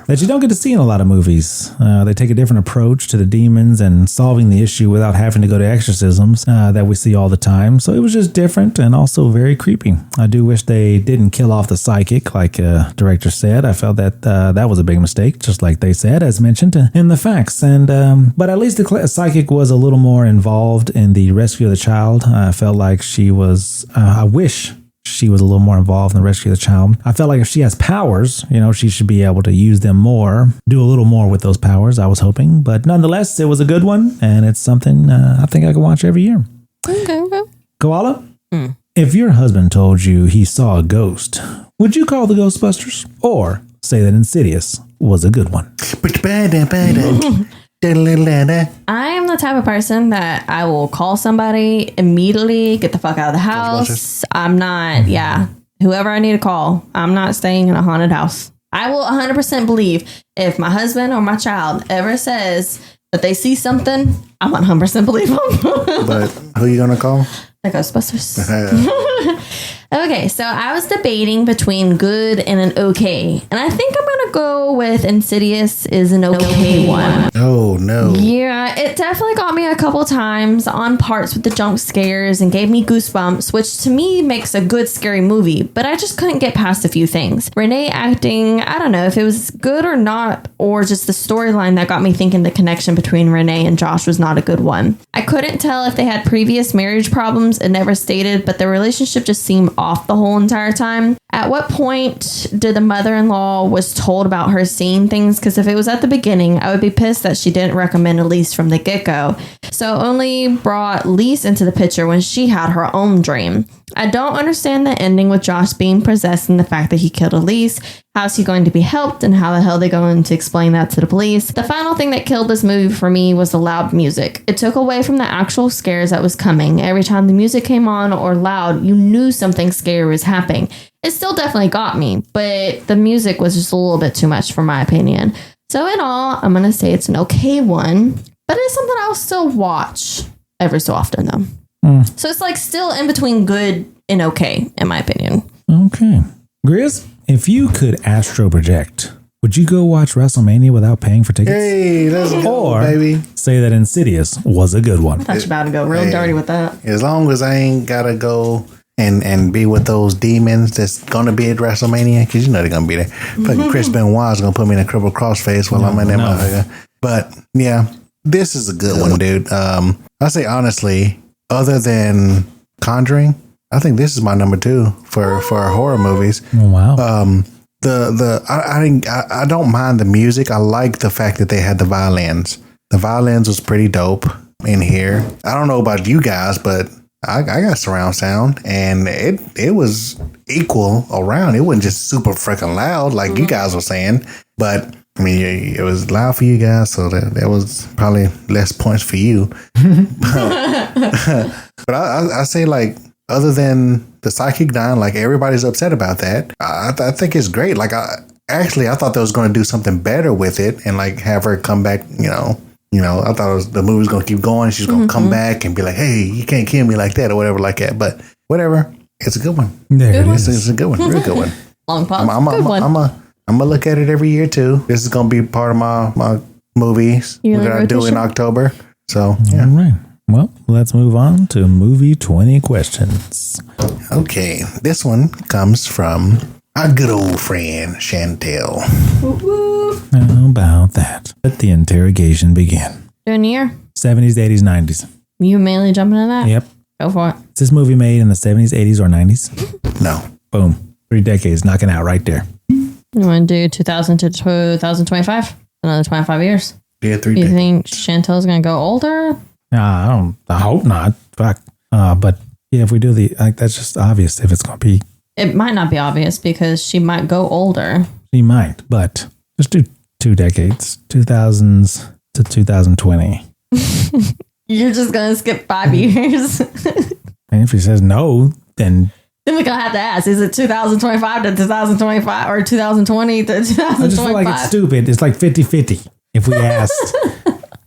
S2: that you don't get to see in a lot of movies. They take a different approach to the demons and solving the issue without having to go to exorcisms that we see all the time. So it was just different and also very creepy. I do wish they didn't kill off the psychic like director said. I felt that that was a big mistake, just like they said, as mentioned in the facts. And but at least the psychic was a little more involved in the rescue of the child. I felt like she was, I wish she was a little more involved in the rescue of the child. I felt like if she has powers, she should be able to use them more, do a little more with those powers, I was hoping. But nonetheless, it was a good one, and it's something I think I can watch every year.
S3: Okay.
S2: Koala, if your husband told you he saw a ghost, would you call the Ghostbusters or say that Insidious was a good one?
S3: I am the type of person that I will call somebody immediately, get the fuck out of the house. I'm not, whoever I need to call, I'm not staying in a haunted house. I will 100% believe if my husband or my child ever says that they see something, I'm 100% believe them.
S1: But who are you going to call?
S3: The Ghostbusters. Okay, so I was debating between good and an okay. And I think I'm going to go with Insidious is an okay one.
S1: Oh, no.
S3: Yeah, It definitely got me a couple times on parts with the jump scares and gave me goosebumps, which to me makes a good scary movie, but I just couldn't get past a few things. Renee acting, I don't know if it was good or not, or just the storyline that got me thinking the connection between Renee and Josh was not a good one. I couldn't tell if they had previous marriage problems, it never stated, but their relationship just seemed off the whole entire time. At what point did the mother-in-law was told about her seeing things? Because if it was at the beginning, I would be pissed that she didn't recommend Elise from the get-go. So only brought Lise into the picture when she had her own dream. I don't understand the ending with Josh being possessed and the fact that he killed Elise. How's he going to be helped, and how the hell are they going to explain that to the police? The final thing that killed this movie for me was the loud music. It took away from the actual scares that was coming. Every time the music came on or loud, you knew something scary was happening. It still definitely got me, but the music was just a little bit too much for my opinion. So in all, I'm going to say it's an okay one, but it's something I'll still watch every so often though. So it's like still in between good and okay, in my opinion.
S2: Okay. Grizz, if you could astral project, would you go watch WrestleMania without paying for tickets?
S1: Hey, let's go,
S2: or
S1: baby.
S2: Say that Insidious was a good one.
S3: I thought you were about to go real dirty with that.
S1: As long as I ain't got to go and be with those demons that's going to be at WrestleMania, because you know they're going to be there. Fucking Chris Benoit's going to put me in a crippled crossface while I'm in there. Motherfucker. But yeah, this is a good one, dude. I say honestly, other than Conjuring, I think this is my number 2 for horror movies.
S2: Oh, wow.
S1: I don't mind the music. I like the fact that they had the violins. The violins was pretty dope in here. I don't know about you guys, but I got surround sound, and it was equal around. It wasn't just super freaking loud like you guys were saying, but I mean, it was loud for you guys, so that was probably less points for you. But I say, like, other than the psychic dying, like, everybody's upset about that. I think it's great. Like, I thought they was going to do something better with it and, like, have her come back, you know, I thought the movie was going to keep going. She's going to come back and be like, hey, you can't kill me like that or whatever like that. But whatever. It's a good one.
S2: There it
S1: is.
S2: is.
S1: It's a good one. Real good one.
S3: Long pause.
S1: I'm going to look at it every year, too. This is going to be part of my movies we're going to do in October. So, yeah.
S2: All right. Well, let's move on to movie 20 questions.
S1: Okay. This one comes from our good old friend, Chantel.
S2: How about that? Let the interrogation begin.
S3: Doing year?
S2: 70s, 80s, 90s.
S3: You mainly jumping in that?
S2: Yep.
S3: Go for it.
S2: Is this movie made in the 70s, 80s, or 90s?
S1: No.
S2: Boom. 3 decades knocking out right there.
S3: You want to do 2000 to 2025? Another 25 years?
S1: Yeah, 3
S3: You
S1: decades.
S3: think Chantel's going to go older?
S2: I hope not. Fuck. But yeah, if we do that's just obvious if it's going to be.
S3: It might not be obvious because she might go older.
S2: She might, but just do 2 decades, 2000s to 2020.
S3: You're just going to skip 5 years.
S2: And if he says no, then
S3: Then we're going to have to ask, is it 2025 to 2025 or 2020 to 2025?
S2: I just feel like it's stupid. It's like 50-50 if we asked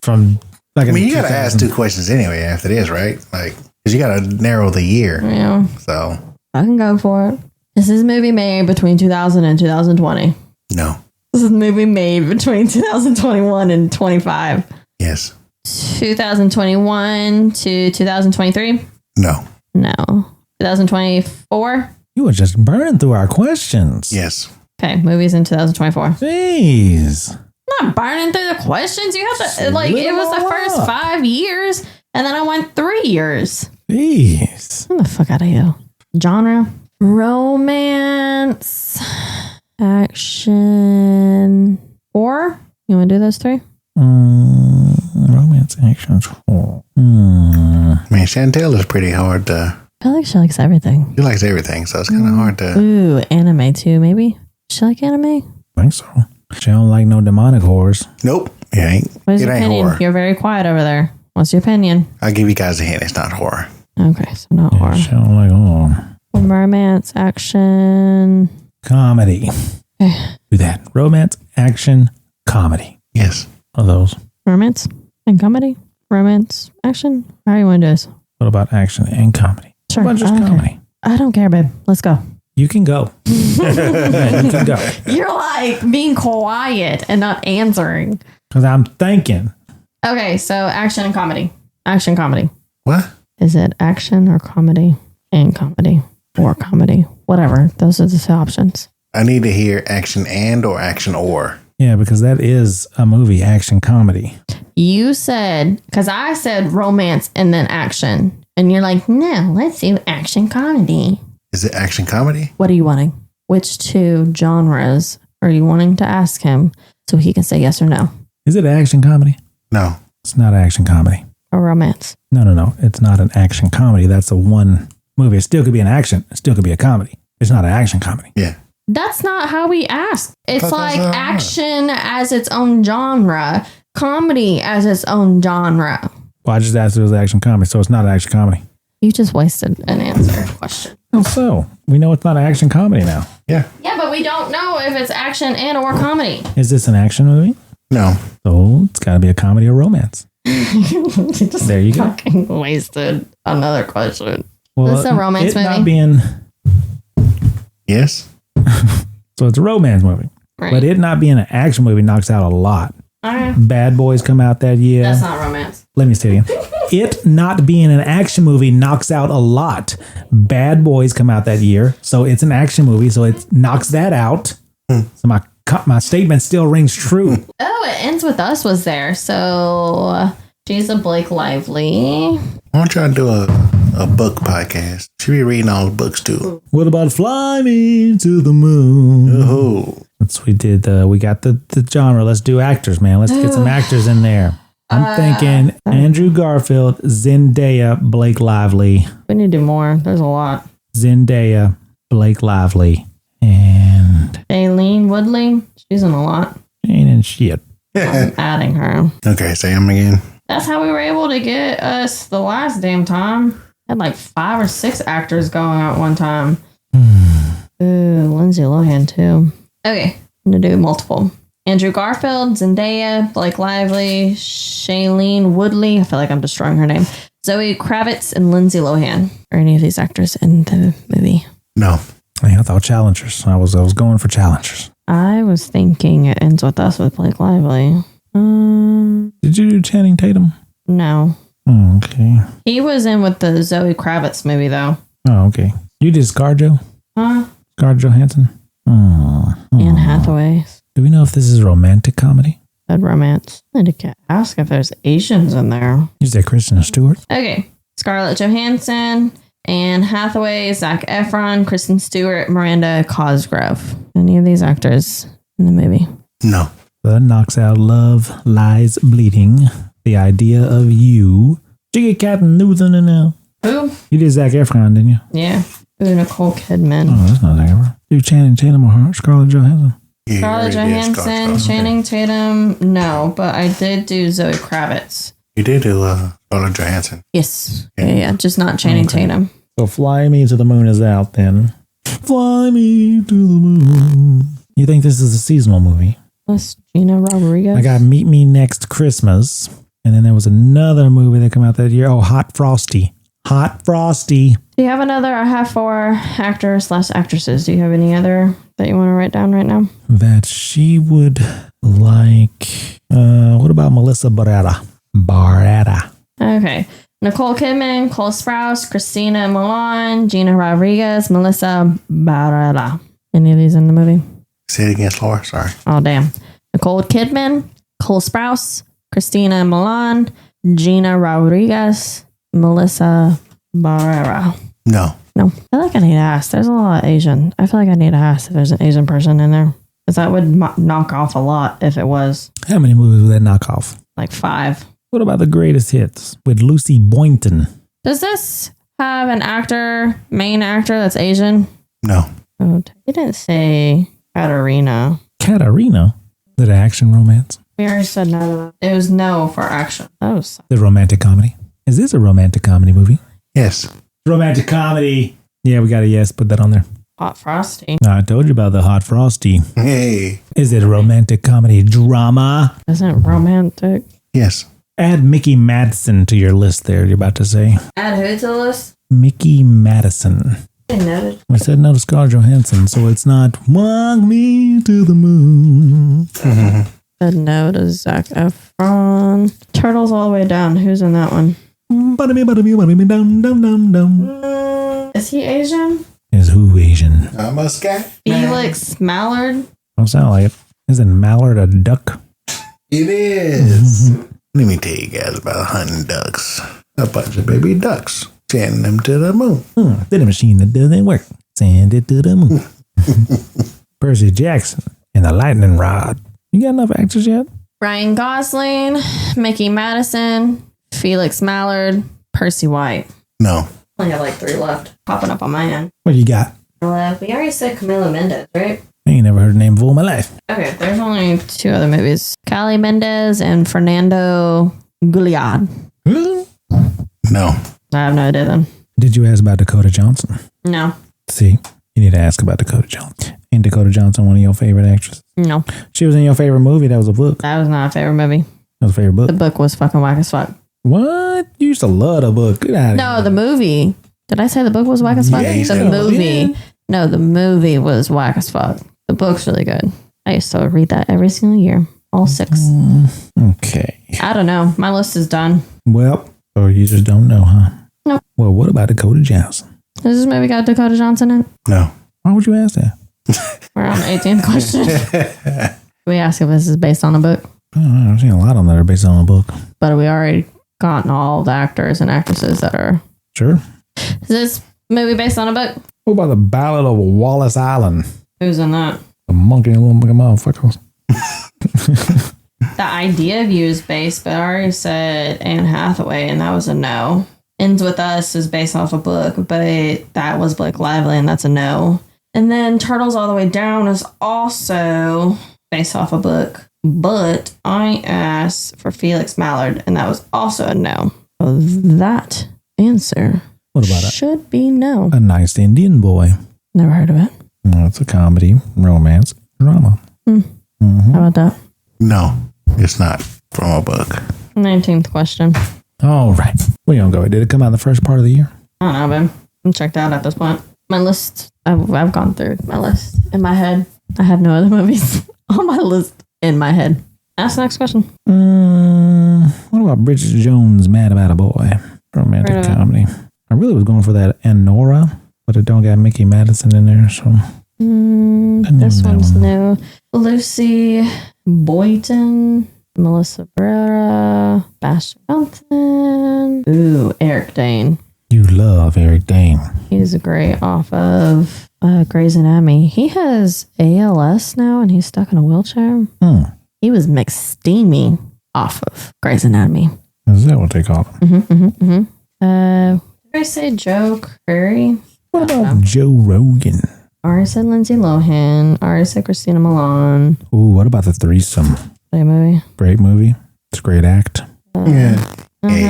S2: from like.
S1: I mean, you got to ask 2 questions anyway after this, right? Like, because you got to narrow the year.
S3: Yeah.
S1: So
S3: I can go for it. This is a movie made between 2000 and 2020.
S1: No.
S3: This is a movie made between 2021 and 25.
S1: Yes.
S3: 2021 to 2023?
S1: No.
S3: No. 2024?
S2: You were just burning through our questions.
S1: Yes.
S3: Okay, movies in 2024.
S2: Jeez.
S3: I'm not burning through the questions. You have to, like, it was the first 5 years, and then I went 3 years.
S2: Jeez.
S3: Get the fuck out of here. Genre? Romance, action, horror. You want to do those 3?
S2: Romance, action, horror.
S1: Man, Chantel is pretty hard to.
S3: I feel like she likes everything.
S1: She likes everything, so it's kind of hard to.
S3: Ooh, anime too, maybe. She like anime?
S2: I think so. She don't like no demonic horrors.
S1: Nope. It ain't.
S3: What is
S1: It
S3: your
S1: ain't
S3: opinion?
S1: horror.
S3: You're very quiet over there. What's your opinion?
S1: I'll give you guys a hint. It's not horror.
S3: Okay, so not horror.
S2: She don't like horror.
S3: Romance, action.
S2: Comedy. Do that. Romance, action, comedy.
S1: Yes.
S2: Are those?
S3: Romance and comedy? Romance, action? How do you want to do this?
S2: What about action and comedy?
S3: Sure.
S2: What about just
S3: I don't
S2: comedy?
S3: care. I don't care, babe. Let's go.
S2: You can go. Yeah, you can go.
S3: You're like being quiet and not answering.
S2: Because I'm thinking.
S3: Okay, so action and comedy. Action comedy.
S1: What?
S3: Is it action or comedy? And comedy. Or comedy. Whatever. Those are the two options.
S1: I need to hear action and or action or.
S2: Yeah, because that is a movie, action comedy.
S3: You said, because I said romance and then action. And you're like, no, let's do action comedy.
S1: Is it action comedy?
S3: What are you wanting? Which two genres are you wanting to ask him so he can say yes or no?
S2: Is it action comedy?
S1: No.
S2: It's not action comedy.
S3: Or romance?
S2: No. It's not an action comedy. That's a one movie. It still could be an action. It still could be a comedy. It's not an action comedy.
S1: Yeah.
S3: That's not how we ask. It's like
S1: that's
S3: action as its own genre, comedy as its own genre.
S2: Well, I just asked if it was action comedy, so it's not an action comedy.
S3: You just wasted an answer question.
S2: Oh, so we know it's not an action comedy now.
S1: Yeah.
S3: Yeah, but we don't know if it's action and or comedy.
S2: Is this an action movie?
S1: No.
S2: So it's got to be a comedy or romance. There you go.
S3: Fucking wasted another question.
S2: Well,
S3: This is a romance
S2: it not
S3: movie.
S2: being
S1: Yes.
S2: so it's a romance movie,
S3: Right.
S2: but it not being an action movie knocks out a lot.
S3: Okay.
S2: Bad Boys come out that year.
S3: That's not romance.
S2: Let me say it again. It not being an action movie knocks out a lot. Bad Boys come out that year, so it's an action movie, so it knocks that out. So my statement still rings true.
S3: Oh, It Ends With Us was there. So she's a Blake Lively.
S1: I want y'all to do a book podcast. Should be reading all the books too.
S2: What about Fly Me to the Moon?
S1: Oh.
S2: That's we did. We got the genre. Let's do actors, man. Let's get some actors in there. I'm thinking Andrew Garfield, Zendaya, Blake Lively.
S3: We need to do more. There's a lot.
S2: Zendaya, Blake Lively, and
S3: Shailene Woodley. She's in a lot.
S2: ain't in shit.
S3: I'm adding her.
S1: Okay, say them again.
S3: That's how we were able to get us the last damn time. Had like 5 or 6 actors going at one time. Ooh, Lindsay Lohan too. Okay, I'm gonna do multiple. Andrew Garfield, Zendaya, Blake Lively, Shailene Woodley. I feel like I'm destroying her name. Zoe Kravitz and Lindsay Lohan. Are any of these actors in the movie?
S1: No.
S2: I thought challengers. I was going for challengers.
S3: I was thinking It Ends With Us with Blake Lively.
S2: Did you do Channing Tatum?
S3: No.
S2: Oh, okay.
S3: He was in with the Zoe Kravitz movie though.
S2: Oh, okay. You did ScarJo?
S3: Huh?
S2: Scarlett Johansson? Oh.
S3: Anne Hathaway.
S2: Do we know if this is romantic comedy?
S3: Said romance. I need to ask if there's Asians in there.
S2: You said Kristen Stewart?
S3: Okay. Scarlett Johansson, Anne Hathaway, Zac Efron, Kristen Stewart, Miranda Cosgrove. Any of these actors in the movie?
S1: No.
S2: That knocks out Love, Lies, Bleeding. The Idea of You. Did you get Captain Newton in there?
S3: Who?
S2: You did Zac Efron, didn't you?
S3: Yeah. Ooh, Nicole Kidman.
S2: Oh, that's not Zac Efron. Do Channing Tatum or her? Scarlett Johansson?
S1: Yeah,
S3: Scarlett
S1: you already did
S3: Johansson,
S1: Scarlett.
S3: Channing Tatum. No, but I did do Zoe Kravitz.
S1: You did do Scarlett Johansson.
S3: Yes. Yeah, just not Channing Tatum.
S2: So Fly Me to the Moon is out then. Fly Me to the Moon. You think this is a seasonal movie?
S3: Plus Gina Rodriguez.
S2: I got Meet Me Next Christmas. And then there was another movie that came out that year. Oh, Hot Frosty. Hot Frosty.
S3: Do you have another? I have 4 actors/actresses. Do you have any other that you want to write down right now?
S2: That she would like. What about Melissa Barrera?
S3: Okay. Nicole Kidman, Cole Sprouse, Christina Milian, Gina Rodriguez, Melissa Barrera. Any of these in the movie?
S1: Say it again, Laura. Sorry.
S3: Oh, damn. Nicole Kidman, Cole Sprouse, Christina Milian, Gina Rodriguez, Melissa Barrera.
S1: No.
S3: No. I feel like I need to ask. There's a lot of Asian. I feel like I need to ask if there's an Asian person in there. Because that would knock off a lot if it was.
S2: How many movies would that knock off?
S3: Like 5.
S2: What about The Greatest Hits with Lucy Boynton?
S3: Does this have an main actor that's Asian?
S1: No.
S3: Oh, you didn't say Katarina.
S2: Katarina? Is it an action romance?
S3: We already said no to that. It was no for action. That was
S2: The romantic comedy. Is this a romantic comedy movie?
S1: Yes.
S2: Romantic comedy. Yeah, we got a yes. Put that on there.
S3: Hot Frosty.
S2: I told you about the Hot Frosty.
S1: Hey.
S2: Is it a romantic comedy drama?
S3: Isn't it romantic?
S1: Yes.
S2: Add Mickey Madison to your list there, you're about to say.
S3: Add who to the list?
S2: Mickey Madison.
S3: I noted.
S2: We said no to Scarlett Johansson, so it's not Walk Me to the Moon.
S3: But Said no to Zac Efron. Turtles All the Way Down. Who's in that one? Is he Asian?
S2: Is who Asian?
S1: I'm a scat.
S3: Felix Mallard.
S2: Don't sound like it. Isn't mallard a duck?
S1: It is. Let me tell you guys about hunting ducks. A bunch of baby ducks. Send them to the moon.
S2: Did a machine that doesn't work. Send it to the moon. Percy Jackson and the lightning rod. You got enough actors yet?
S3: Ryan Gosling, Mickey Madison, Felix Mallard, Percy White.
S1: No.
S3: I have like 3 left. Popping up on my end.
S2: What you got?
S3: We already said Camila Mendez, right?
S2: I ain't never heard the name before in my life.
S3: Okay, there's only 2 other movies. Kylie Mendez and Fernando Gouliad.
S1: No.
S3: I have no idea then.
S2: Did you ask about Dakota Johnson?
S3: No.
S2: See, you need to ask about Dakota Johnson. Ain't Dakota Johnson one of your favorite actresses?
S3: No.
S2: She was in your favorite movie. That was a book.
S3: That was not a favorite movie.
S2: That was a favorite book.
S3: The book was fucking whack as fuck.
S2: What? You used to love the book. Get out of
S3: No,
S2: here.
S3: the movie. Did I say the book was whack as fuck?
S1: Yeah, you
S3: The
S1: said
S3: movie.
S2: Yeah.
S3: No, the movie was whack as fuck. The book's really good. I used to read that every single year. All 6.
S2: Okay.
S3: I don't know. My list is done.
S2: Well, or you just don't know, huh?
S3: Nope.
S2: Well, what about Dakota Johnson?
S3: Does this movie got Dakota Johnson in it?
S1: No.
S2: Why would you ask that?
S3: We're on the 18th question. We ask if this is based on a book,
S2: I don't know. I've seen a lot on that are based on a book.
S3: but we already gotten all the actors and actresses that are.
S2: Sure.
S3: Is this movie based on a book?
S2: What about the Ballad of Wallace Island?
S3: Who's in that?
S2: The monkey and little monkey motherfuckers.
S3: The Idea of You is based, but I already said Anne Hathaway, and that was a no. Ends With Us is based off a book, but that was Blake Lively, and that's a no. And then Turtles All the Way Down is also based off a book, but I asked for Felix Mallard, and that was also a no. So that answer
S2: What about
S3: should be no.
S2: A Nice Indian Boy?
S3: Never heard of it.
S2: Well, it's a comedy, romance, drama.
S3: How about that?
S1: No. It's not from a book.
S3: 19th question.
S2: All right. Where you gonna go? Did it come out in the first part of the year?
S3: I don't know, babe. I'm checked out at this point. My list, I've gone through my list in my head. I have no other movies on my list in my head. Ask the next question.
S2: What about Bridget Jones' Mad About a Boy? Romantic
S3: Heard of it.
S2: comedy. I really was going for that Anora, but it don't got Mickey Madison in there, so.
S3: This
S2: that
S3: one's
S2: one.
S3: new. Lucy Boynton, Melissa Barrera, Bastion Johnson. Ooh, Eric Dane.
S2: You love Eric Dane.
S3: He's great off of Grey's Anatomy. He has ALS now, and he's stuck in a wheelchair. He was McSteamy off of Grey's Anatomy.
S2: Is that what they call him?
S3: Did I say Joe Curry?
S2: What about Joe Rogan?
S3: Already said Lindsay Lohan. Already said Christina Milian.
S2: Ooh, what about The Threesome?
S3: That movie.
S2: Great movie. It's a great act.
S1: Yeah. Hey,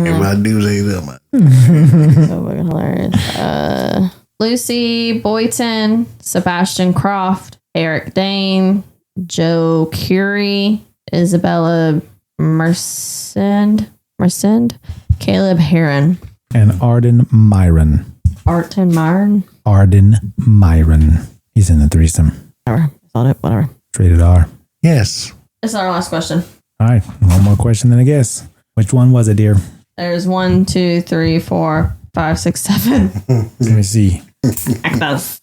S1: if I do say that,
S3: So fucking hilarious. Lucy Boynton, Sebastian Croft, Eric Dane, Joe Curie, Isabella Mercend, Caleb Heron,
S2: And Arden Myron.
S3: Arden Myron.
S2: Arden Myron. He's in The Threesome.
S3: Whatever. Thought it. Whatever.
S2: It's rated R.
S1: yes.
S3: This is our last question.
S2: All right. One more question then I guess. Which one was it, dear?
S3: There's 1, 2, 3, 4, 5, 6, 7.
S2: Let me see.
S3: Actors.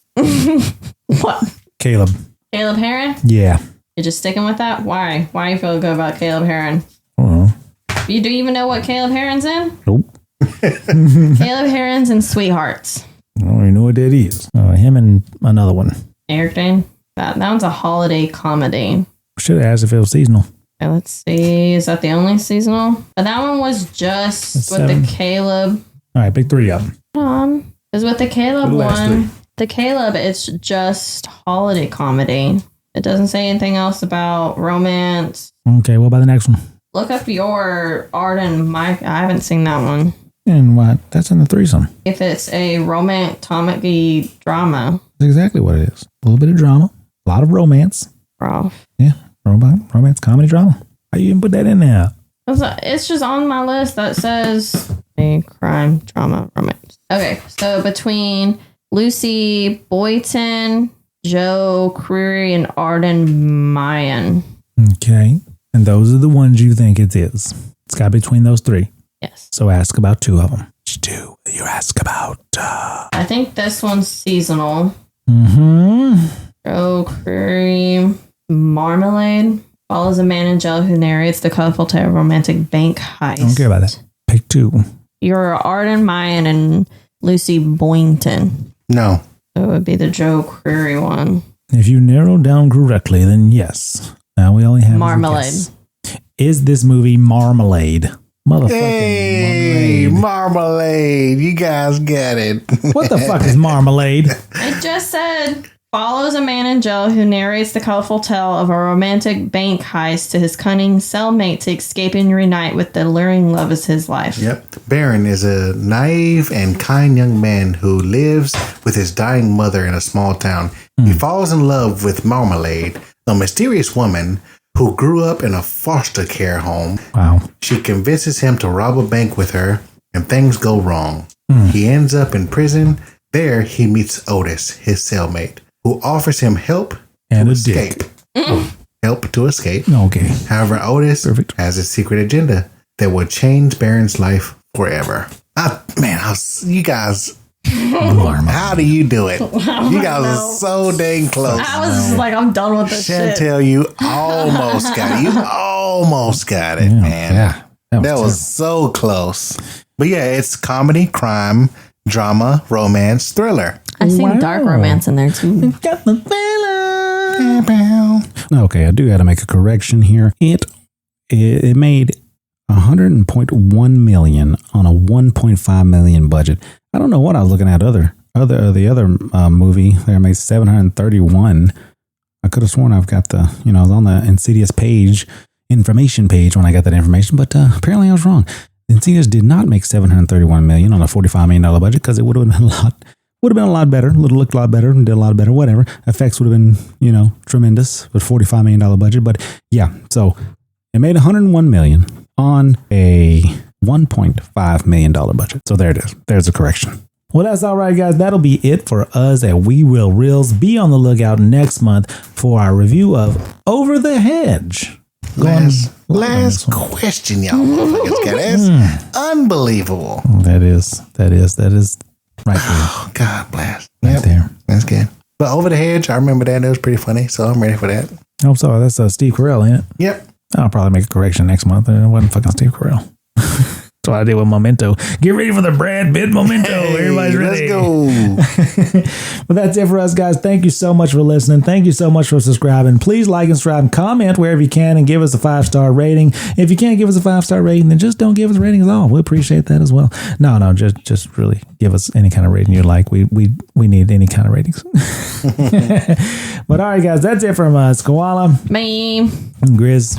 S3: What?
S2: Caleb.
S3: Caleb Heron?
S2: Yeah.
S3: You're just sticking with that? Why? Why you feel good about Caleb Heron?
S2: Oh,
S3: You do you even know what Caleb Heron's in?
S2: nope.
S3: Caleb Heron's in Sweethearts.
S2: I don't even know what that is. Him and another one.
S3: Eric Dane. That one's a holiday comedy.
S2: Should have asked if it was seasonal.
S3: Okay, let's see. Is that the only seasonal? But that one was just
S2: That's
S3: with
S2: 7.
S3: the Caleb.
S2: All right, pick 3 of them.
S3: Hold on. Because with the Caleb
S2: The last
S3: one,
S2: 3.
S3: the Caleb, it's just holiday comedy. It doesn't say anything else about romance.
S2: Okay, what about the next one?
S3: Look up your Arden Mike. I haven't seen that one.
S2: And what? That's in The Threesome.
S3: If it's a romantic drama.
S2: That's exactly what it is. A little bit of drama. A lot of romance.
S3: Rough.
S2: Yeah, romance, comedy, drama. How you even put that in there?
S3: It's just on my list that says a crime, drama, romance. Okay, so between Lucy Boynton, Joe Creary, and Arden Mayan.
S2: Okay. And those are the ones you think it is. It's got between those three.
S3: Yes.
S2: So ask about two of them. Which two you ask about?
S3: I think this one's seasonal.
S2: Mm-hmm.
S3: Joe Curry, Marmalade follows a man in jail who narrates the colorful tale of romantic bank heist.
S2: I don't care about that. Pick two.
S3: You're Arden Mayan and Lucy Boynton.
S1: No.
S3: So it would be the Joe Curry one.
S2: If you narrow down correctly, then yes. Now we only have
S3: Marmalade.
S2: Is this movie Marmalade? Motherfucking
S1: Hey, Marmalade. You guys get it.
S2: What the fuck is Marmalade?
S3: I just said follows a man in jail who narrates the colorful tale of a romantic bank heist to his cunning cellmate to escape and reunite with the alluring love of his life.
S1: Yep. Baron is a naive and kind young man who lives with his dying mother in a small town. He falls in love with Marmalade, a mysterious woman who grew up in a foster care home.
S2: Wow.
S1: She convinces him to rob a bank with her, and things go wrong. He ends up in prison. There, he meets Otis, his cellmate, who offers him help
S2: And
S1: to
S2: a
S1: escape. Help to escape.
S2: Okay.
S1: However, Otis has a secret agenda that will change Baron's life forever. You guys, how do you do it? You guys are so dang close.
S3: I was just like, I'm done with this shit.
S1: Chantel, you almost got it. You almost got it, man.
S2: Yeah.
S1: That was so close. But yeah, it's comedy, crime, drama, romance, thriller.
S3: I seen dark romance in there too.
S2: Got the thriller. Okay, I do got to make a correction here. It made $100.1 million on a $1.5 million budget. I don't know what I was looking at. The other movie there made 731. I could have sworn I've got I was on the Insidious information page when I got that information, but apparently I was wrong. Insidious did not make $731 million on a $45 million budget because it would have been a lot better. Looked a lot better and did a lot better. Whatever. Effects would have been tremendous with $45 million budget. But yeah, so it made $101 million on a $1.5 million budget. So there it is. There's a correction. Well, that's all right, guys. That'll be it for us at We Will Reels. Be on the lookout next month for our review of Over the Hedge.
S1: Last question, y'all motherfuckers got. That's unbelievable.
S2: That is right there.
S1: Oh, God bless.
S2: Right there.
S1: That's good. But Over the Hedge, I remember that. It was pretty funny, so I'm ready for that.
S2: Oh, sorry. That's Steve Carell, ain't it?
S1: Yep.
S2: I'll probably make a correction next month. It wasn't fucking Steve Carell. That's what I did with Memento. Get ready for the Brad Pitt Memento. Everybody's ready.
S1: Let's go.
S2: Well, that's it for us, guys. Thank you so much for listening. Thank you so much for subscribing. Please like and subscribe and comment wherever you can and give us a 5-star rating. If you can't give us a 5-star rating, then just don't give us a rating at all. We appreciate that as well. No, just really give us any kind of rating you like. We need any kind of ratings. But all right, guys, that's it from us. Koala.
S3: Me.
S2: Grizz.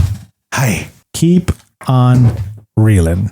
S1: Hi.
S2: Keep on reeling.